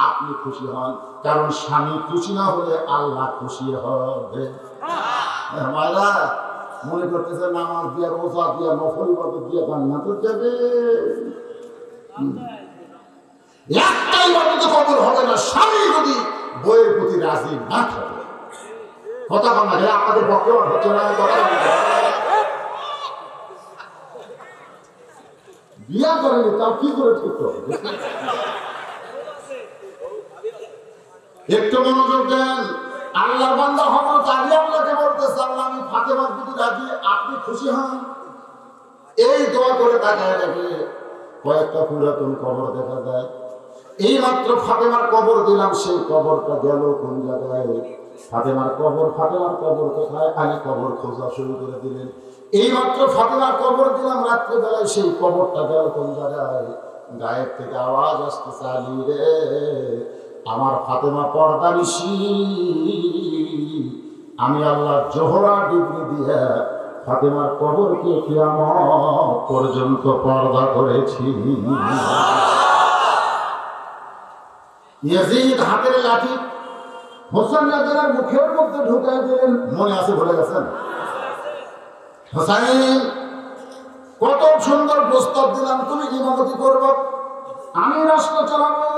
আপনি খুশি হন, কারণ স্বামী খুশি না হলে আল্লাহ খুশি হবে। মায়েরা মনে করতেছে নামাজ দিয়া, রোজা দিয়া, নফল ইবাদত দিয়া জান্নাতে যাবে। একটাই ইবাদত কবুল হবে না স্বামী যদি বইয়ের প্রতি রাজি না থাকে। কথা বল না, আপনাদের পক্ষে হচ্ছে না। বিয়া করেনি তাও কি করে ঠিক হবে? একটু মনোযোগ দেন। আল্লাহর বান্দা হযরত আলী আল্লাহকে বলতেছে, আল্লাহ আমি ফাতেমার প্রতি রাজি, আপনি খুশি হন। এই দোয়া করে তাকায় দেখে কয়েকটা পুরাতন কবর দেখা যায়। এই মাত্র ফাতেমার কবর দিলাম, সেই কবরটা গেল কোন জায়গায়? ফাতেমার কবর কোথায়? আলী কবর খোঁজা শুরু করে দিলেন। এই মাত্র ফাতেমার কবর দিলাম, রাত্রিবেলায় সেই কবরটা গেল কোন জায়গায়? গায়ের থেকে আওয়াজ আসতেছে, আলী রে আমার ফাতেমা পর্দা নিশি, আমি আল্লাহ জোহরা ডিগ্রি দিয়ে ফাতেমার কবরকে কিয়ামত পর্যন্ত পর্দা করেছি। ইয়াজিদ হাতের লাঠি হোসেন রাজার মুখের মধ্যে ঢুকাই দিলেন। মনে আছে, ভুলে গেছেন? হোসেন কত সুন্দর প্রস্তাব দিলাম, তুমি ইমামতি করবো, আমি রাষ্ট্র চালাবো।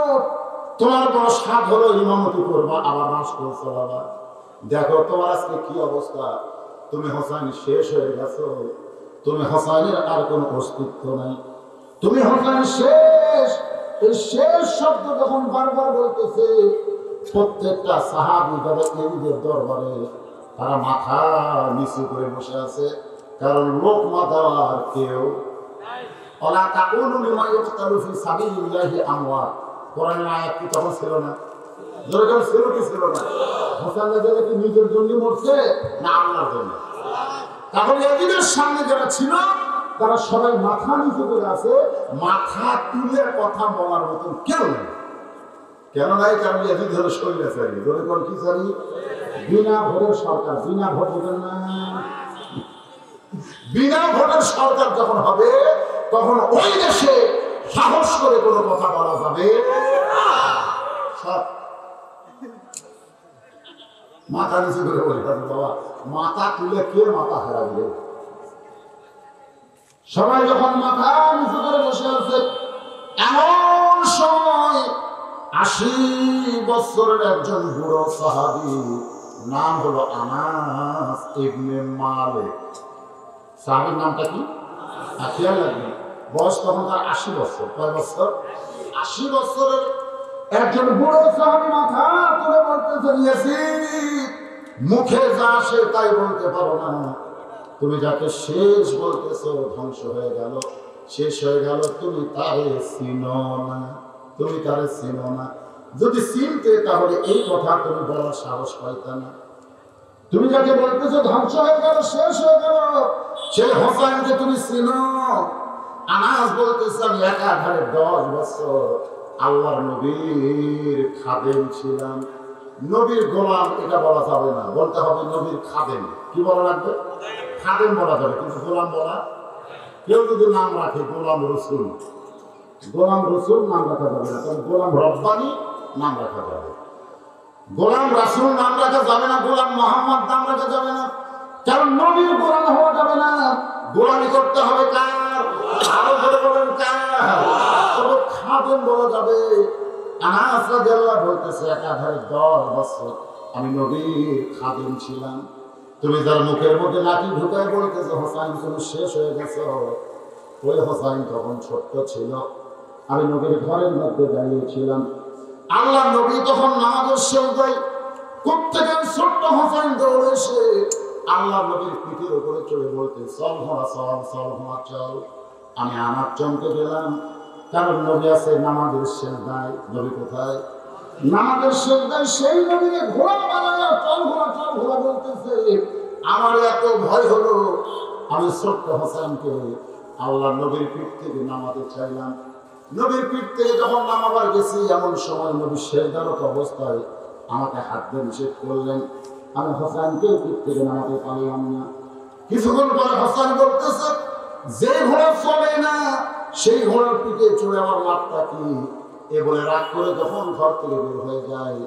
তোমার বড় সাধ হলো ইমামতি করবা, আবার রাষ্ট্র চালাবা। দেখো তোমার আজকে কি অবস্থা। তুমি হোসেন শেষ হয়ে গেছো, তুমি হোসেনের আর কোনো অস্তিত্ব নাই, তুমি হোসেন শেষ। এই শেষ শব্দ যখন বারবার বলতেছে, প্রত্যেকটা সাহাবী যারা এদের দরবারে তারা মাথা নিচু করে বসে আছে, কারণ লোকমা দেওয়ার কেউ। ওয়ালা তাকুলু লিমা ইউকতালু ফি সাবিলিল্লাহি আমওয়াত, কোরআনের আয়াত কি তখন ছিল না? যেরকম ছিল কি ছিল না? হোসেন রাজা কি নিজের জন্য মরছে না আল্লাহর জন্য? তাহলে এদের সামনে যারা ছিল তারা সবাই মাথা নিচু করে আছে, মাথা তুলে কথা বলার মতন কেউ নেই। কেন নাই? কারণ এদিন হলো স্বৈরাচারী। ধরে কোন কি চারি? বিনা ভোটের সরকার। বিনা ভোট দেবেন না, বিনা ভোটের সরকার যখন হবে তখন ওই দেশে সাহস করে কোনো কথা বলা যাবে। মাথা নিচু করে বলি, বাবা মাথা তুলে কে মাথা হারাবে? সবাই যখন মাথা নিচু করে বসে আছে, এমন সময় 80 বছরের একজন বুড়ো সাহাবী, নাম হলো আনাস ইবনে মালিক। সাহাবীর নামটা কি? খেয়াল রাখবেন, বয়স তখন তার 80 বছর। কয় বছর? 80 বছরের একজন বুড়ো সাহাবী মাথা তুলে বলতেছেন, ইয়াজিদ মুখে যা আসে তাই বলতে পারো না, তুমি যাকে শেষ বলতেছো ধ্বংস হয়ে গেল, শেষ হয়ে গেল, তুমি তারে চিনো না, তুমি তারে চিনো না। যদি চিনতে তাহলে এই কথা তুমি বলার সাহস পাইতা না। তুমি যাকে বলতেছো ধ্বংস হয়ে গেল, শেষ হয়ে গেল, সেই হোসেনকে তুমি চিনো? আনাস বলতেছে, আমি একাধারে 10 বছর আল্লাহর নবীর খাদেম ছিলাম। নবীর গোলাম এটা বলা যাবে না, বলতে হবে নবীর খাদেম। কি বলা লাগবে? খাদেম বলা যাবে, কিন্তু গোলাম বলা। কেউ যদি নাম রাখে গোলাম রসুল, গোলাম রসুল নাম রাখা যাবে না, কারণ গোলাম রব্বানি নাম রাখা যাবে। গোলাম রাসূল নাম রাখা যাবে না, গোলাম মোহাম্মদ নাম রাখা যাবে না, কারণ নবীর গোলাম হওয়া যাবে না। গোলামি করতে হবে কার? আরো করে বলেন কার? তবে খাদেম বলা যাবে। আনাস রাদিয়াল্লাহু বলতেছে, একাধারে 10 বছর আমি নবীর খাদেম ছিলাম। তুমি যার মুখের মধ্যে লাঠি ঢুকায় বলতেছো হোসেন তুমি শেষ হয়ে গেছো, ওই হোসেন তখন ছোট্ট ছিল, আমি নবীর ঘরের মধ্যে দাঁড়িয়েছিলাম। আল্লাহ নবী তখন নামাজের সেজদায়, প্রত্যেকে ছোট্ট হোসেন দৌড়ে এসে আল্লাহ নবীর পিঠের উপরে চড়ে বলতে, চল হোয়া চল, চল হোয়া চল। আমি আমার চমকে গেলাম, কারণ নবী আছে নামাজের সেজদায়। নবী কোথায়? নামাজের সেজদায়। সেই নবীকে ঘোড়া বানায় চল ঘোড়া, চল ঘোড়া বলতেছে। আমার এত ভয় হলো, আমি ছোট্ট হোসেনকে আল্লাহ নবীর পিঠ থেকে নামাতে চাইলাম। নবীর পিঠ থেকে যখন নামাবার গেছি, এমন সময় নবী সেজদারত অবস্থায় আমাকে হাত দিয়ে নিষেধ করলেন। আমি হোসেনকে পিঠ থেকে নামাতে পারলাম না। কিছুক্ষণ পরে হোসেন বলতেছে, যে ঘোড়া চলে না সেই ঘোড়ার পিঠে চড়ে আমার লাভটা কি? এ বলে রাগ করে যখন ঘর থেকে বের হয়ে যায়,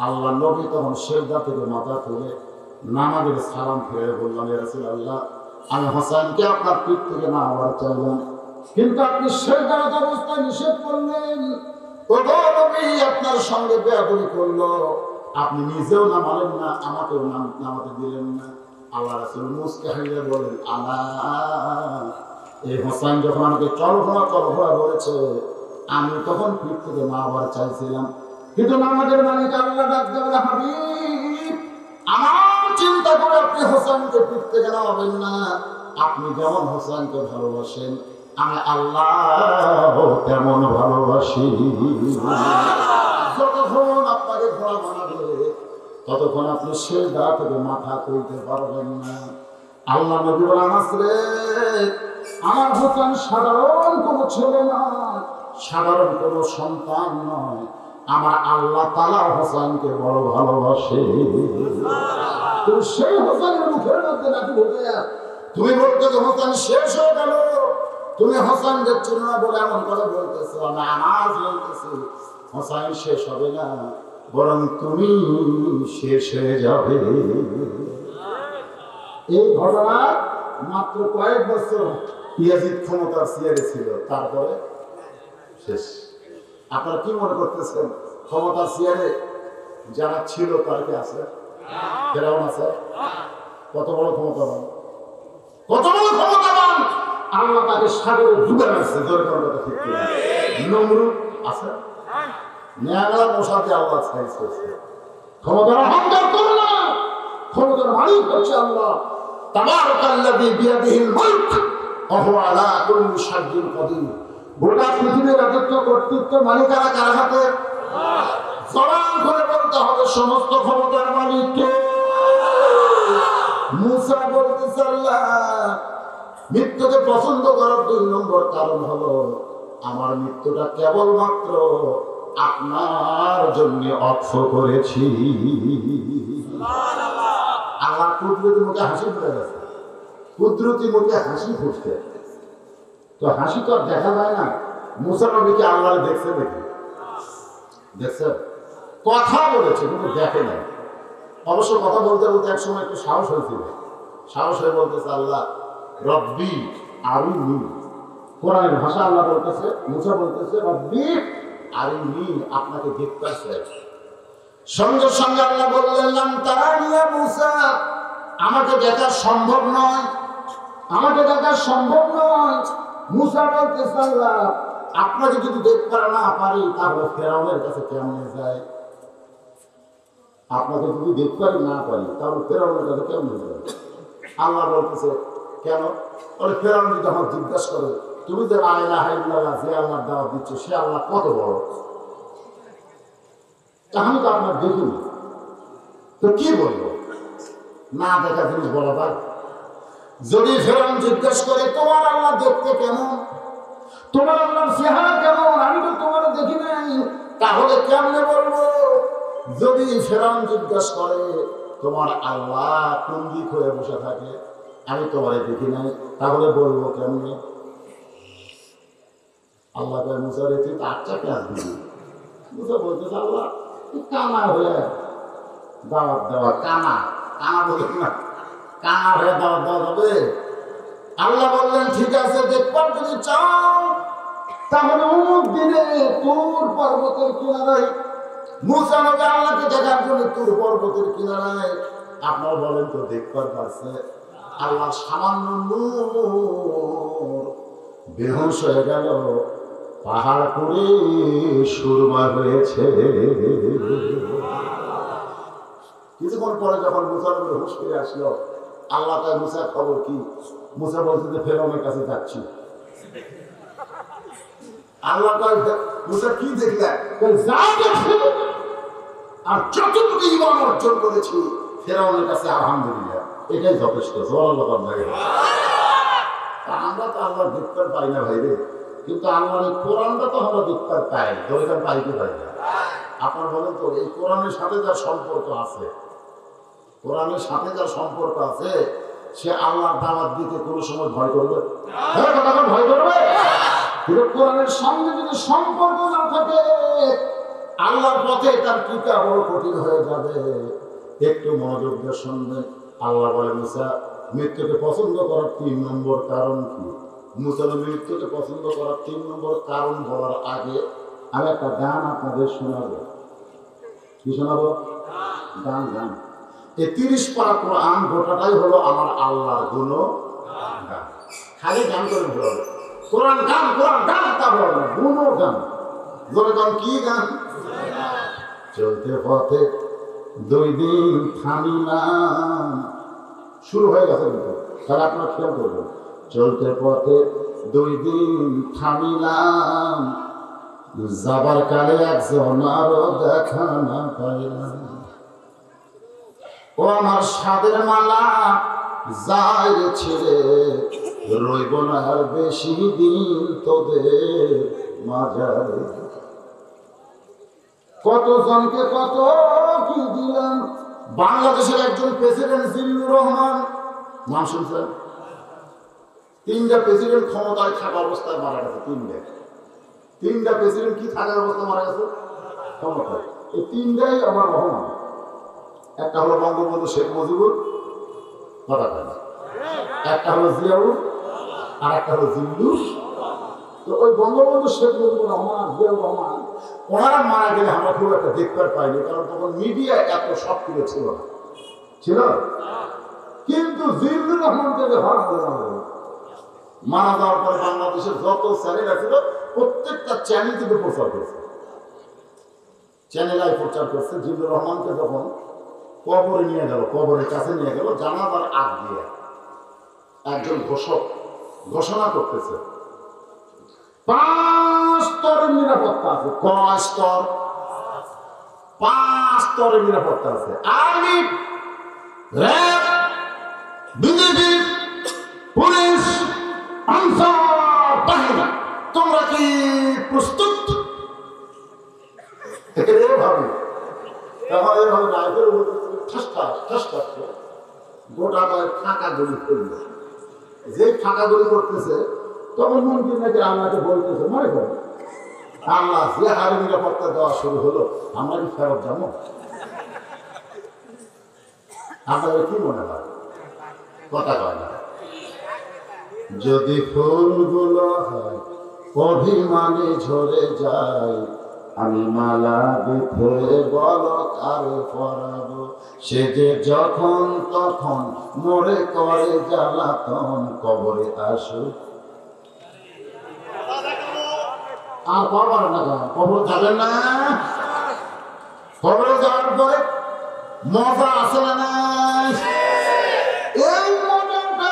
আল্লাহ নবী তখন সেজদা থেকে মাথা তুলে নামাজের সালাম ফিরে বললাম, ইয়া রাসূলুল্লাহ আমি হোসেনকে আপনার পিঠ থেকে নামাবার চাইলাম, কিন্তু আপনি সেজদারত অবস্থায় নিষেধ করলেন। ওগো নবী আপনার সঙ্গে বেয়াদবি করলো, আপনি নিজেও নামালেন না, আমাকেও নামাতে দিলেন না। আল্লাহ রাসূল মুস্কে হাসিয়া বলেন, আলা এই হোসেন যখন আমাকে চল ঘোড়া বলেছে, আমি তখন পিঠ থেকে নামাবার চাইছিলাম, কিন্তু নামাজের মালিক আল্লাহ ডাক দেবেন, হাবিব আমার চিন্তা করে আপনি হোসেনকে পিটতে কেন হবেন না? আপনি যেমন হোসেনকে ভালোবাসেন আমি আল্লাহ তেমন ভালোবাসি। যতক্ষণ আপনাকে ঘোড়া বানাবে ততক্ষণ আপনি সেজদা থেকে মাথা তুলতে পারবেন না। আল্লাহ নবী বলেন, আসলে আমার হোসেন সাধারণ কোনো ছেলে নয়, সাধারণ কোনো সন্তান নয়, আমার আল্লাহ তাআলা হোসেনকে বড় ভালোবাসে। তো সেই হোসেনের মুখের মধ্যে নাকি ঢুকে তুমি বলতে যে হোসেন শেষ হয়ে গেল, তুমি হোসেন দেখছো না বলে এমন কথা বলতেছো। আমি আমার বলতেছি হোসেন শেষ হবে না, বরং তুমি শেষ হয়ে যাবে। এই ঘটনা মাত্র কয়েক বছর ইয়াজিদ ক্ষমতার চেয়ারে ছিল, তারপরে শেষ। আপনারা কি মনে করতেছেন ক্ষমতার চেয়ারে যারা ছিল তার কি আছে? ফেরাউন আছে? কত বড় ক্ষমতাবান, কত বড় ক্ষমতাবান! আল্লাহ তাকে সাগরে ডুবে রাখছে। নমরুদ আছে, নেয়াগলা মশাতে আল্লাহ সাইজ করছে। ক্ষমতার অহংকার করো না, ক্ষমতার মালিক হচ্ছে আল্লাহ। তাবারাকাল্লাযী বিয়াদিহিল মুলক ওয়া হুয়া আলা কুল্লি শাইইন কাদির। গোটা পৃথিবীর রাজত্ব কর্তৃত্ব মালিকানা কার হাতে? জবান করে বলতে হবে সমস্ত ক্ষমতার মালিক কে? মুসা বলতেছে আল্লাহ মৃত্যুকে পছন্দ করার 2 নম্বর কারণ হলো আমার মৃত্যুটা কেবলমাত্র আপনার জন্য অক্ষ করেছি। আল্লাহ কুদরতি মুখে হাসি ফুটে গেছে, কুদরতি মুখে হাসি ফুটছে। তো হাসি তো আর দেখা যায় না। মুসা নবীকে আল্লাহ দেখছে নাকি? দেখছে, কথা বলেছে কিন্তু দেখে নাই। অবশ্য কথা বলতে বলতে এক সময় একটু সাহস হয়েছিল, সাহস হয়ে বলতেছে আল্লাহ রব্বি আরিনি। কোরআনের ভাষা আল্লাহ বলতেছে, মুসা বলতেছে রব্বি আরিনি, আপনাকে দেখতে চাই। সঙ্গে সঙ্গে আল্লাহ বললেন লাম তারানিয়া মুসা, আমাকে দেখা সম্ভব নয়, আমাকে দেখা সম্ভব নয়। মুসা বলতেছে আল্লাহ আপনাকে যদি দেখতে না পারি তাহলে ফেরাউনের কাছে কেমনে যায়? আপনাকে যদি দেখতে না পারি তাহলে ফেরাউনের কাছে কেমনে যায়? আল্লাহ বলতেছে কেন? ওই ফেরাউন যদি আমার জিজ্ঞাসা করে তুমি যে লা ইলাহা ইল্লাল্লাহ যে আল্লাহর দাওয়াত দিচ্ছ সে আল্লাহ কত বড়, আমি তো আপনার দেখিনি, তো কি বলবো? না দেখা জিনিস বলা যায়? যদি ফেরাউন জিজ্ঞাসা করে তোমার আল্লাহ দেখতে কেমন, তোমার আল্লাহর চেহারা কেমন, আমি তো তোমার দেখি নাই, তাহলে কেমনে বলবো? যদি ফেরাউন জিজ্ঞাসা করে তোমার আল্লাহ কোন দিক হয়ে বসে থাকে, আমি তোমারে দেখি নাই, তাহলে বলবো কেমনে? আল্লাহ মুসা রেখে আচ্ছা পেঁয়াজ দিবি। মুসা বলতেছে আল্লাহ কানা হয়ে দাওয়াত দেওয়া, কানা কানা বলুন না, কানা হয়ে দাওয়াত দেওয়া যাবে? আল্লাহ বললেন ঠিক আছে, দেখবার যদি চাও তাহলে অমুক দিনে তুর পর্বতের কিনারায়, মুসা নবী আল্লাহকে দেখার জন্য তুর পর্বতের কিনারায়। আপনারা বলেন তো দেখবার পারছে? আল্লাহ সামান্য নূর বেহুশ হয়ে গেল, পাহাড় পুড়ে সুরমা হয়েছে। কিছুক্ষণ পরে যখন মুসা নবী হুঁশ ফিরে আসলো, আল্লাহ তাই মুসা খবর কি? মুসা বলছে যে ফেরাউনের কাছে যাচ্ছি। আল্লাহ মুসা কি দেখলেন? আর যতটুকু ঈমান অর্জন করেছি ফেরাউনের কাছে আলহামদুলিল্লাহ, এটাই যথেষ্ট। আমরা তো আল্লাহ দেখতে পাই না ভাই রে, কিন্তু আল্লাহর কোরআনটা তো আমরা দেখতে পাই, দরকার পাইতে পাই না। আপনার বলেন তো এই কোরআনের সাথে যার সম্পর্ক আছে, কোরআনের সাথে যার সম্পর্ক আছে সে আল্লাহর দাওয়াত দিতে কোনো সময় ভয় করবে? ভয় করবে? কিন্তু কোরআনের সঙ্গে যদি সম্পর্ক না থাকে আল্লাহর পথে তার টিকা বড় কঠিন হয়ে যাবে। একটু মনোযোগ দিয়ে শুনবেন। আল্লাহ বলে মুসা মৃত্যুকে পছন্দ করার 3 নম্বর কারণ কি? মুসা মৃত্যুকে পছন্দ করার 3 নম্বর কারণ বলার আগে আমি একটা গান আপনাদের শোনাবো। কি শোনাবো? গান। গান। এই 30 পারা কোরআন গোটাটাই হলো আমার আল্লাহর গুণগান। খালি গান করে বলবে কোরআন গান, কোরআন গান, তা বলবে না, গুণগান। জোরে গান। কি গান? চলতে পথে 2 দিন থামিলাম। শুরু হয়ে গেছে কিন্তু, তাহলে আপনারা খেয়াল করবেন। চলতে পথে 2 দিন থামিলাম, যাবার কালে একজন আরো দেখা না পাইলাম। ও আমার সাদের মালা যাই ছেড়ে, রইব না আর বেশি দিন তোদের মাঝারে। কতজনকে কত কি দিলাম। বাংলাদেশের একজন প্রেসিডেন্ট জিল্লুর রহমান, নাম শুনছেন? 3টা প্রেসিডেন্ট ক্ষমতায় থাকা অবস্থায় মারা গেছে। 3টা প্রেসিডেন্ট কি থাকার অবস্থায় মারা গেছে? ক্ষমতায়। এই 3টাই আমার রহমান। একটা হলো বঙ্গবন্ধু শেখ মুজিবুর, কথা কয় না। একটা হলো জিয়াউর, আর একটা হলো জিল্লু। তো ওই বঙ্গবন্ধু শেখ মুজিবুর রহমান, জিয়াউর রহমান, ওনারা মারা গেলে আমরা খুব একটা দেখতে পাইনি, কারণ তখন মিডিয়া এত সক্রিয় ছিল না, ছিল। কিন্তু জিল্লুর রহমানকে মারা যাওয়ার পরে বাংলাদেশের যত চ্যানেল ছিল প্রত্যেকটা চ্যানেল থেকে প্রচার করেছে, চ্যানেল প্রচার করছে। জিল্লুর রহমানকে যখন কবরে নিয়ে গেল, কবরের কাছে নিয়ে গেল, জানাজার আগ দিয়ে একজন ঘোষক ঘোষণা করতেছে 5 স্তরের নিরাপত্তা আছে। কয় স্তর? 5 স্তরের নিরাপত্তা আছে। Army, RAB, BJP, police, answer বাহিনী, তোমরা কি প্রস্তুত? এভাবে এভাবে লাইফের উপর গোটা কয়েক ফাঁকা গুলি করবে। যে ফাঁকা গুলি করতেছে তখন মন্ত্রী নাকি আল্লাহকে বলতেছে, মনে করো আল্লাহ যে হারে নিরাপত্তা দেওয়া শুরু হলো, আমরা কি ফেরত যাবো? আপনাদের কি মনে হয়? কথা কয় না। যদি ফুলগুলো হয় অভিমানে ঝরে যায়, আমি মালা বেঁধে বলো কারে পরাবো, সে যে যখন তখন মরে করে জ্বালাতন, কবরে আসুক আর পারবার না। কবর যাবেন না? কবরে যাওয়ার পরে মজা আছে না নাই? এই মজাটা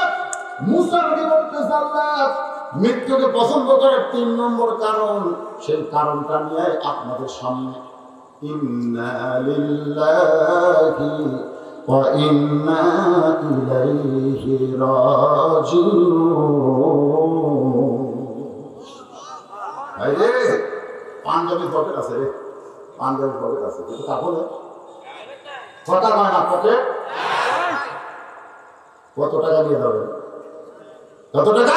মুসা নবী বলতেছে, আল্লাহ মৃত্যুকে পছন্দ করার 3 নম্বর কারণ, সেই কারণটা নিয়ে আপনাদের সামনে ইন্না লিল্লাহি ওয়া ইন্না ইলাইহি রাজিউন। আরে পাঞ্জাবি পকেট আছে রে, পাঞ্জাবি পকেট আছে, কিন্তু তাহলে কথা কয় না। পকেট কত টাকা নিয়ে যাবে? কত টাকা?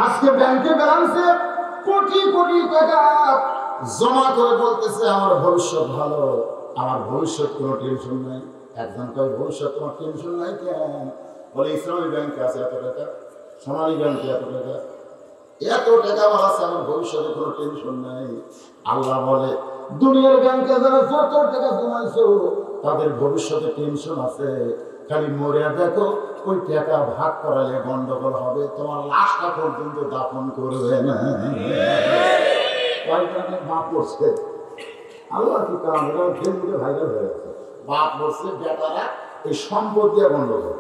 আজকে ব্যাংকে ব্যালেন্সে কোটি কোটি টাকা জমা করে বলতেছে আমার ভবিষ্যৎ ভালো, আমার ভবিষ্যৎ কোনো টেনশন নাই। একজন কয় ভবিষ্যৎ তোমার টেনশন নাই কেন? বলে ইসলামী ব্যাংকে আছে এত টাকা, সোনালী ব্যাংকে এত টাকা, এত টাকা আমার আছে, আমার ভবিষ্যতে কোনো টেনশন নাই। আল্লাহ বলে দুনিয়ার ব্যাংকে যারা যত টাকা জমাইছো তাদের ভবিষ্যতে টেনশন আছে, খালি মরে দেখো ওই টাকা ভাগ করালে গন্ডগোল হবে, তোমার লাশটা পর্যন্ত দাফন করবে না। বাপ পড়ছে, আল্লাহ কি কারণ, এটা ফেসবুকে ভাইরাল হয়ে গেছে। বাপ পড়ছে বেটারা এই সম্পদ দিয়ে গন্ডগোল,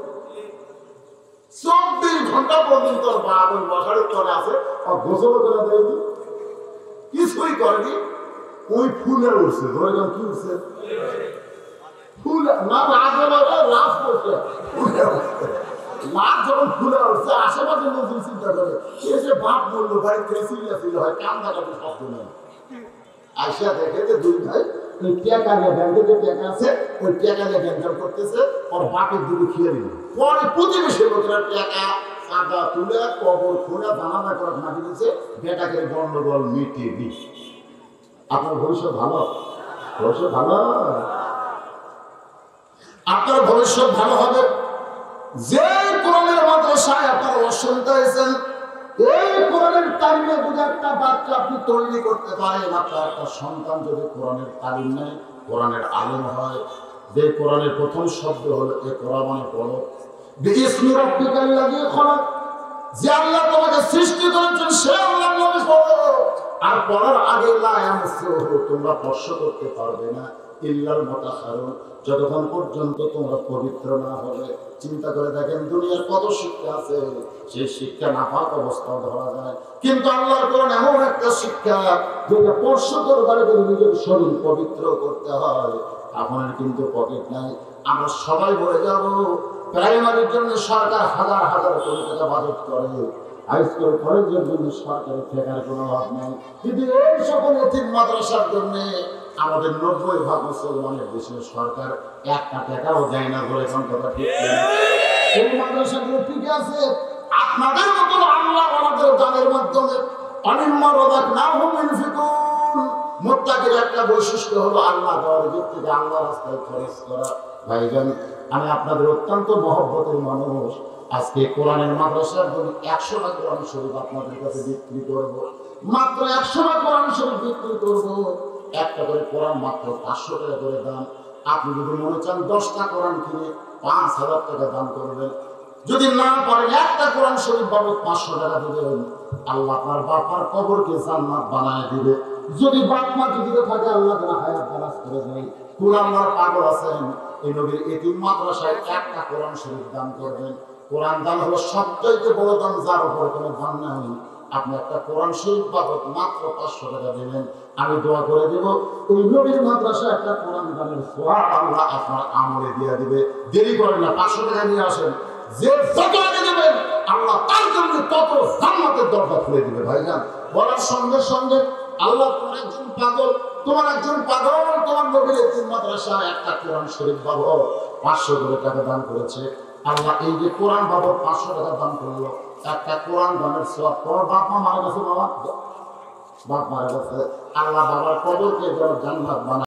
24 ঘন্টা পর্যন্ত বাপ ওই বসারের তলে আছে, গোসল করে দেয়নি, কিছুই করেনি। ওই ফুলে উঠছে, ধরে গেলাম কি উঠছে? ফুল না, লাভ করছে। লাভ যখন ফুলে উঠছে, আশেপাশে নতুন চিন্তা করে এসে বাপ বললো ভাই ছিল হয়, কান্দা কাটে শব্দ নেই। আসিয়া দেখে যে 2 ভাই ওই টাকা নিয়ে, ব্যাংকে যে টাকা আছে ওই টাকা নিয়ে গ্যাঞ্জাম করতেছে, ওর বাপের দিকে খেয়ে দিল। পরে প্রতিবেশী লোকেরা টাকা চাঁদা তুলে কবর খুলে জানাজা করে মাটি দিচ্ছে, বেটাকে গন্ডগোল মিটিয়ে দিই। আপনার ভবিষ্যৎ ভালো, ভবিষ্যৎ ভালো, আপনার ভবিষ্যৎ ভালো হবে। যে কোরআনের মাদ্রাসায় আপনারা অসুবিধা হয়েছেন, এই কোরআনের তালিমে যদি একটা বাচ্চা আপনি তৈরি করতে পারেন, আপনার একটা সন্তান যদি কোরআনের তালিম নেয়, কোরআনের আলেম হয়, যে কোরআনের প্রথম শব্দ হলো ইকরা, মানে পড়ো, বিইসমি রাব্বিকাল্লাযী খলাক, যে আল্লাহ তোমাকে সৃষ্টি করেছেন সে আল্লাহর নামে পড়ো, আর পড়ার আগে লা ইয়ামসুহু তোমরা স্পর্শ করতে পারবে না ইল্লাল মুতাহহারুন যতক্ষণ পর্যন্ত তোমরা পবিত্র না হবে। চিন্তা করে দেখেন দুনিয়ার কত শিক্ষা আছে, সেই শিক্ষা নাপাক অবস্থাও ধরা যায়, কিন্তু আল্লাহর কোরআন এমন একটা শিক্ষা যেটা স্পর্শ করবার আগে নিজের শরীর পবিত্র করতে হয়। আপনার কিন্তু পকেট নাই, আমরা সবাই বলে যাব। প্রাইমারির জন্য সরকার হাজার হাজার কোটি টাকা বাজেট করে, হাইস্কুল কলেজের জন্য সরকারের টাকার কোনো অভাব নাই, কিন্তু এই সকল এতিম মাদ্রাসার জন্য আমাদের 90% মুসলমানের দেশের সরকার একটা টাকাও দেয় না বলে কথা ঠিক। এই মাদ্রাসাগুলো ঠিক আছে, আপনাদের মতন আল্লাহ আমাদের দানের মাধ্যমে অনিম্মা রবাক না হুমিন ফিকুন মুত্তাকির একটা বৈশিষ্ট্য হলো আল্লাহ দেওয়ার দিক থেকে আল্লাহ রাস্তায় খরচ করা। ভাইজান, আমি আপনাদের অত্যন্ত মহব্বতের মানুষ। আজকে কোরআনের মাদ্রাসার জন্য 100টা কোরআন শরীফ আপনাদের কাছে বিক্রি করব, মাত্র 100টা কোরআন শরীফ বিক্রি করব। একটা করে কোরআন মাত্র 500 টাকা করে দাম। আপনি যদি মনে চান 10টা কোরআন কিনে 5000 টাকা দাম করবেন, যদি না পারেন একটা কোরআন শরীফ বাবদ 500 টাকা দিবেন, আল্লাহ আপনার বাপার কবরকে জান্নাত বানায় দিবে। যদি বাপ মা জীবিত থাকে আল্লাহ যেন হায়াত দারাজ করে দেয়। কোরআন আমার পাগল আছেন, এই নবীর এতিম মাদ্রাসায় একটা কোরআন শরীফ দান করবেন। কোরআন দান হলো সবচাইতে বড় দান, যার উপর কোনো দান নাই। আপনি একটা কোরআন শরীফ বাবদ মাত্র 500 টাকা দিবেন, আমি দোয়া করে দেব ওই নবীর মাদ্রাসায় একটা কোরআন দানের সওয়াব আল্লাহ আপনার আমলে দিয়ে দিবে। দেরি করেন না, 500 টাকা নিয়ে আসেন। যে যত আগে দেবেন আল্লাহ তার জন্য তত জান্নাতের দরজা খুলে দিবে। ভাইজান, বলার সঙ্গে সঙ্গে আল্লাহ তোমার একজন পাগল, তোমার একজন পাগল তোমার নবীর এতিম মাদ্রাসায় একটা কোরআন শরীফ বাবদ 500 করে টাকা দান করেছে। আল্লাহ এই যে কোরআন বাবদ 500 টাকা দান করলো, একটা কোরআন দানের সওয়াব। তোর বাপ মা মারা গেছে, বাবা বাপ মারা গেছে, আল্লাহ বাবার কবরকে জান্নাত বানায়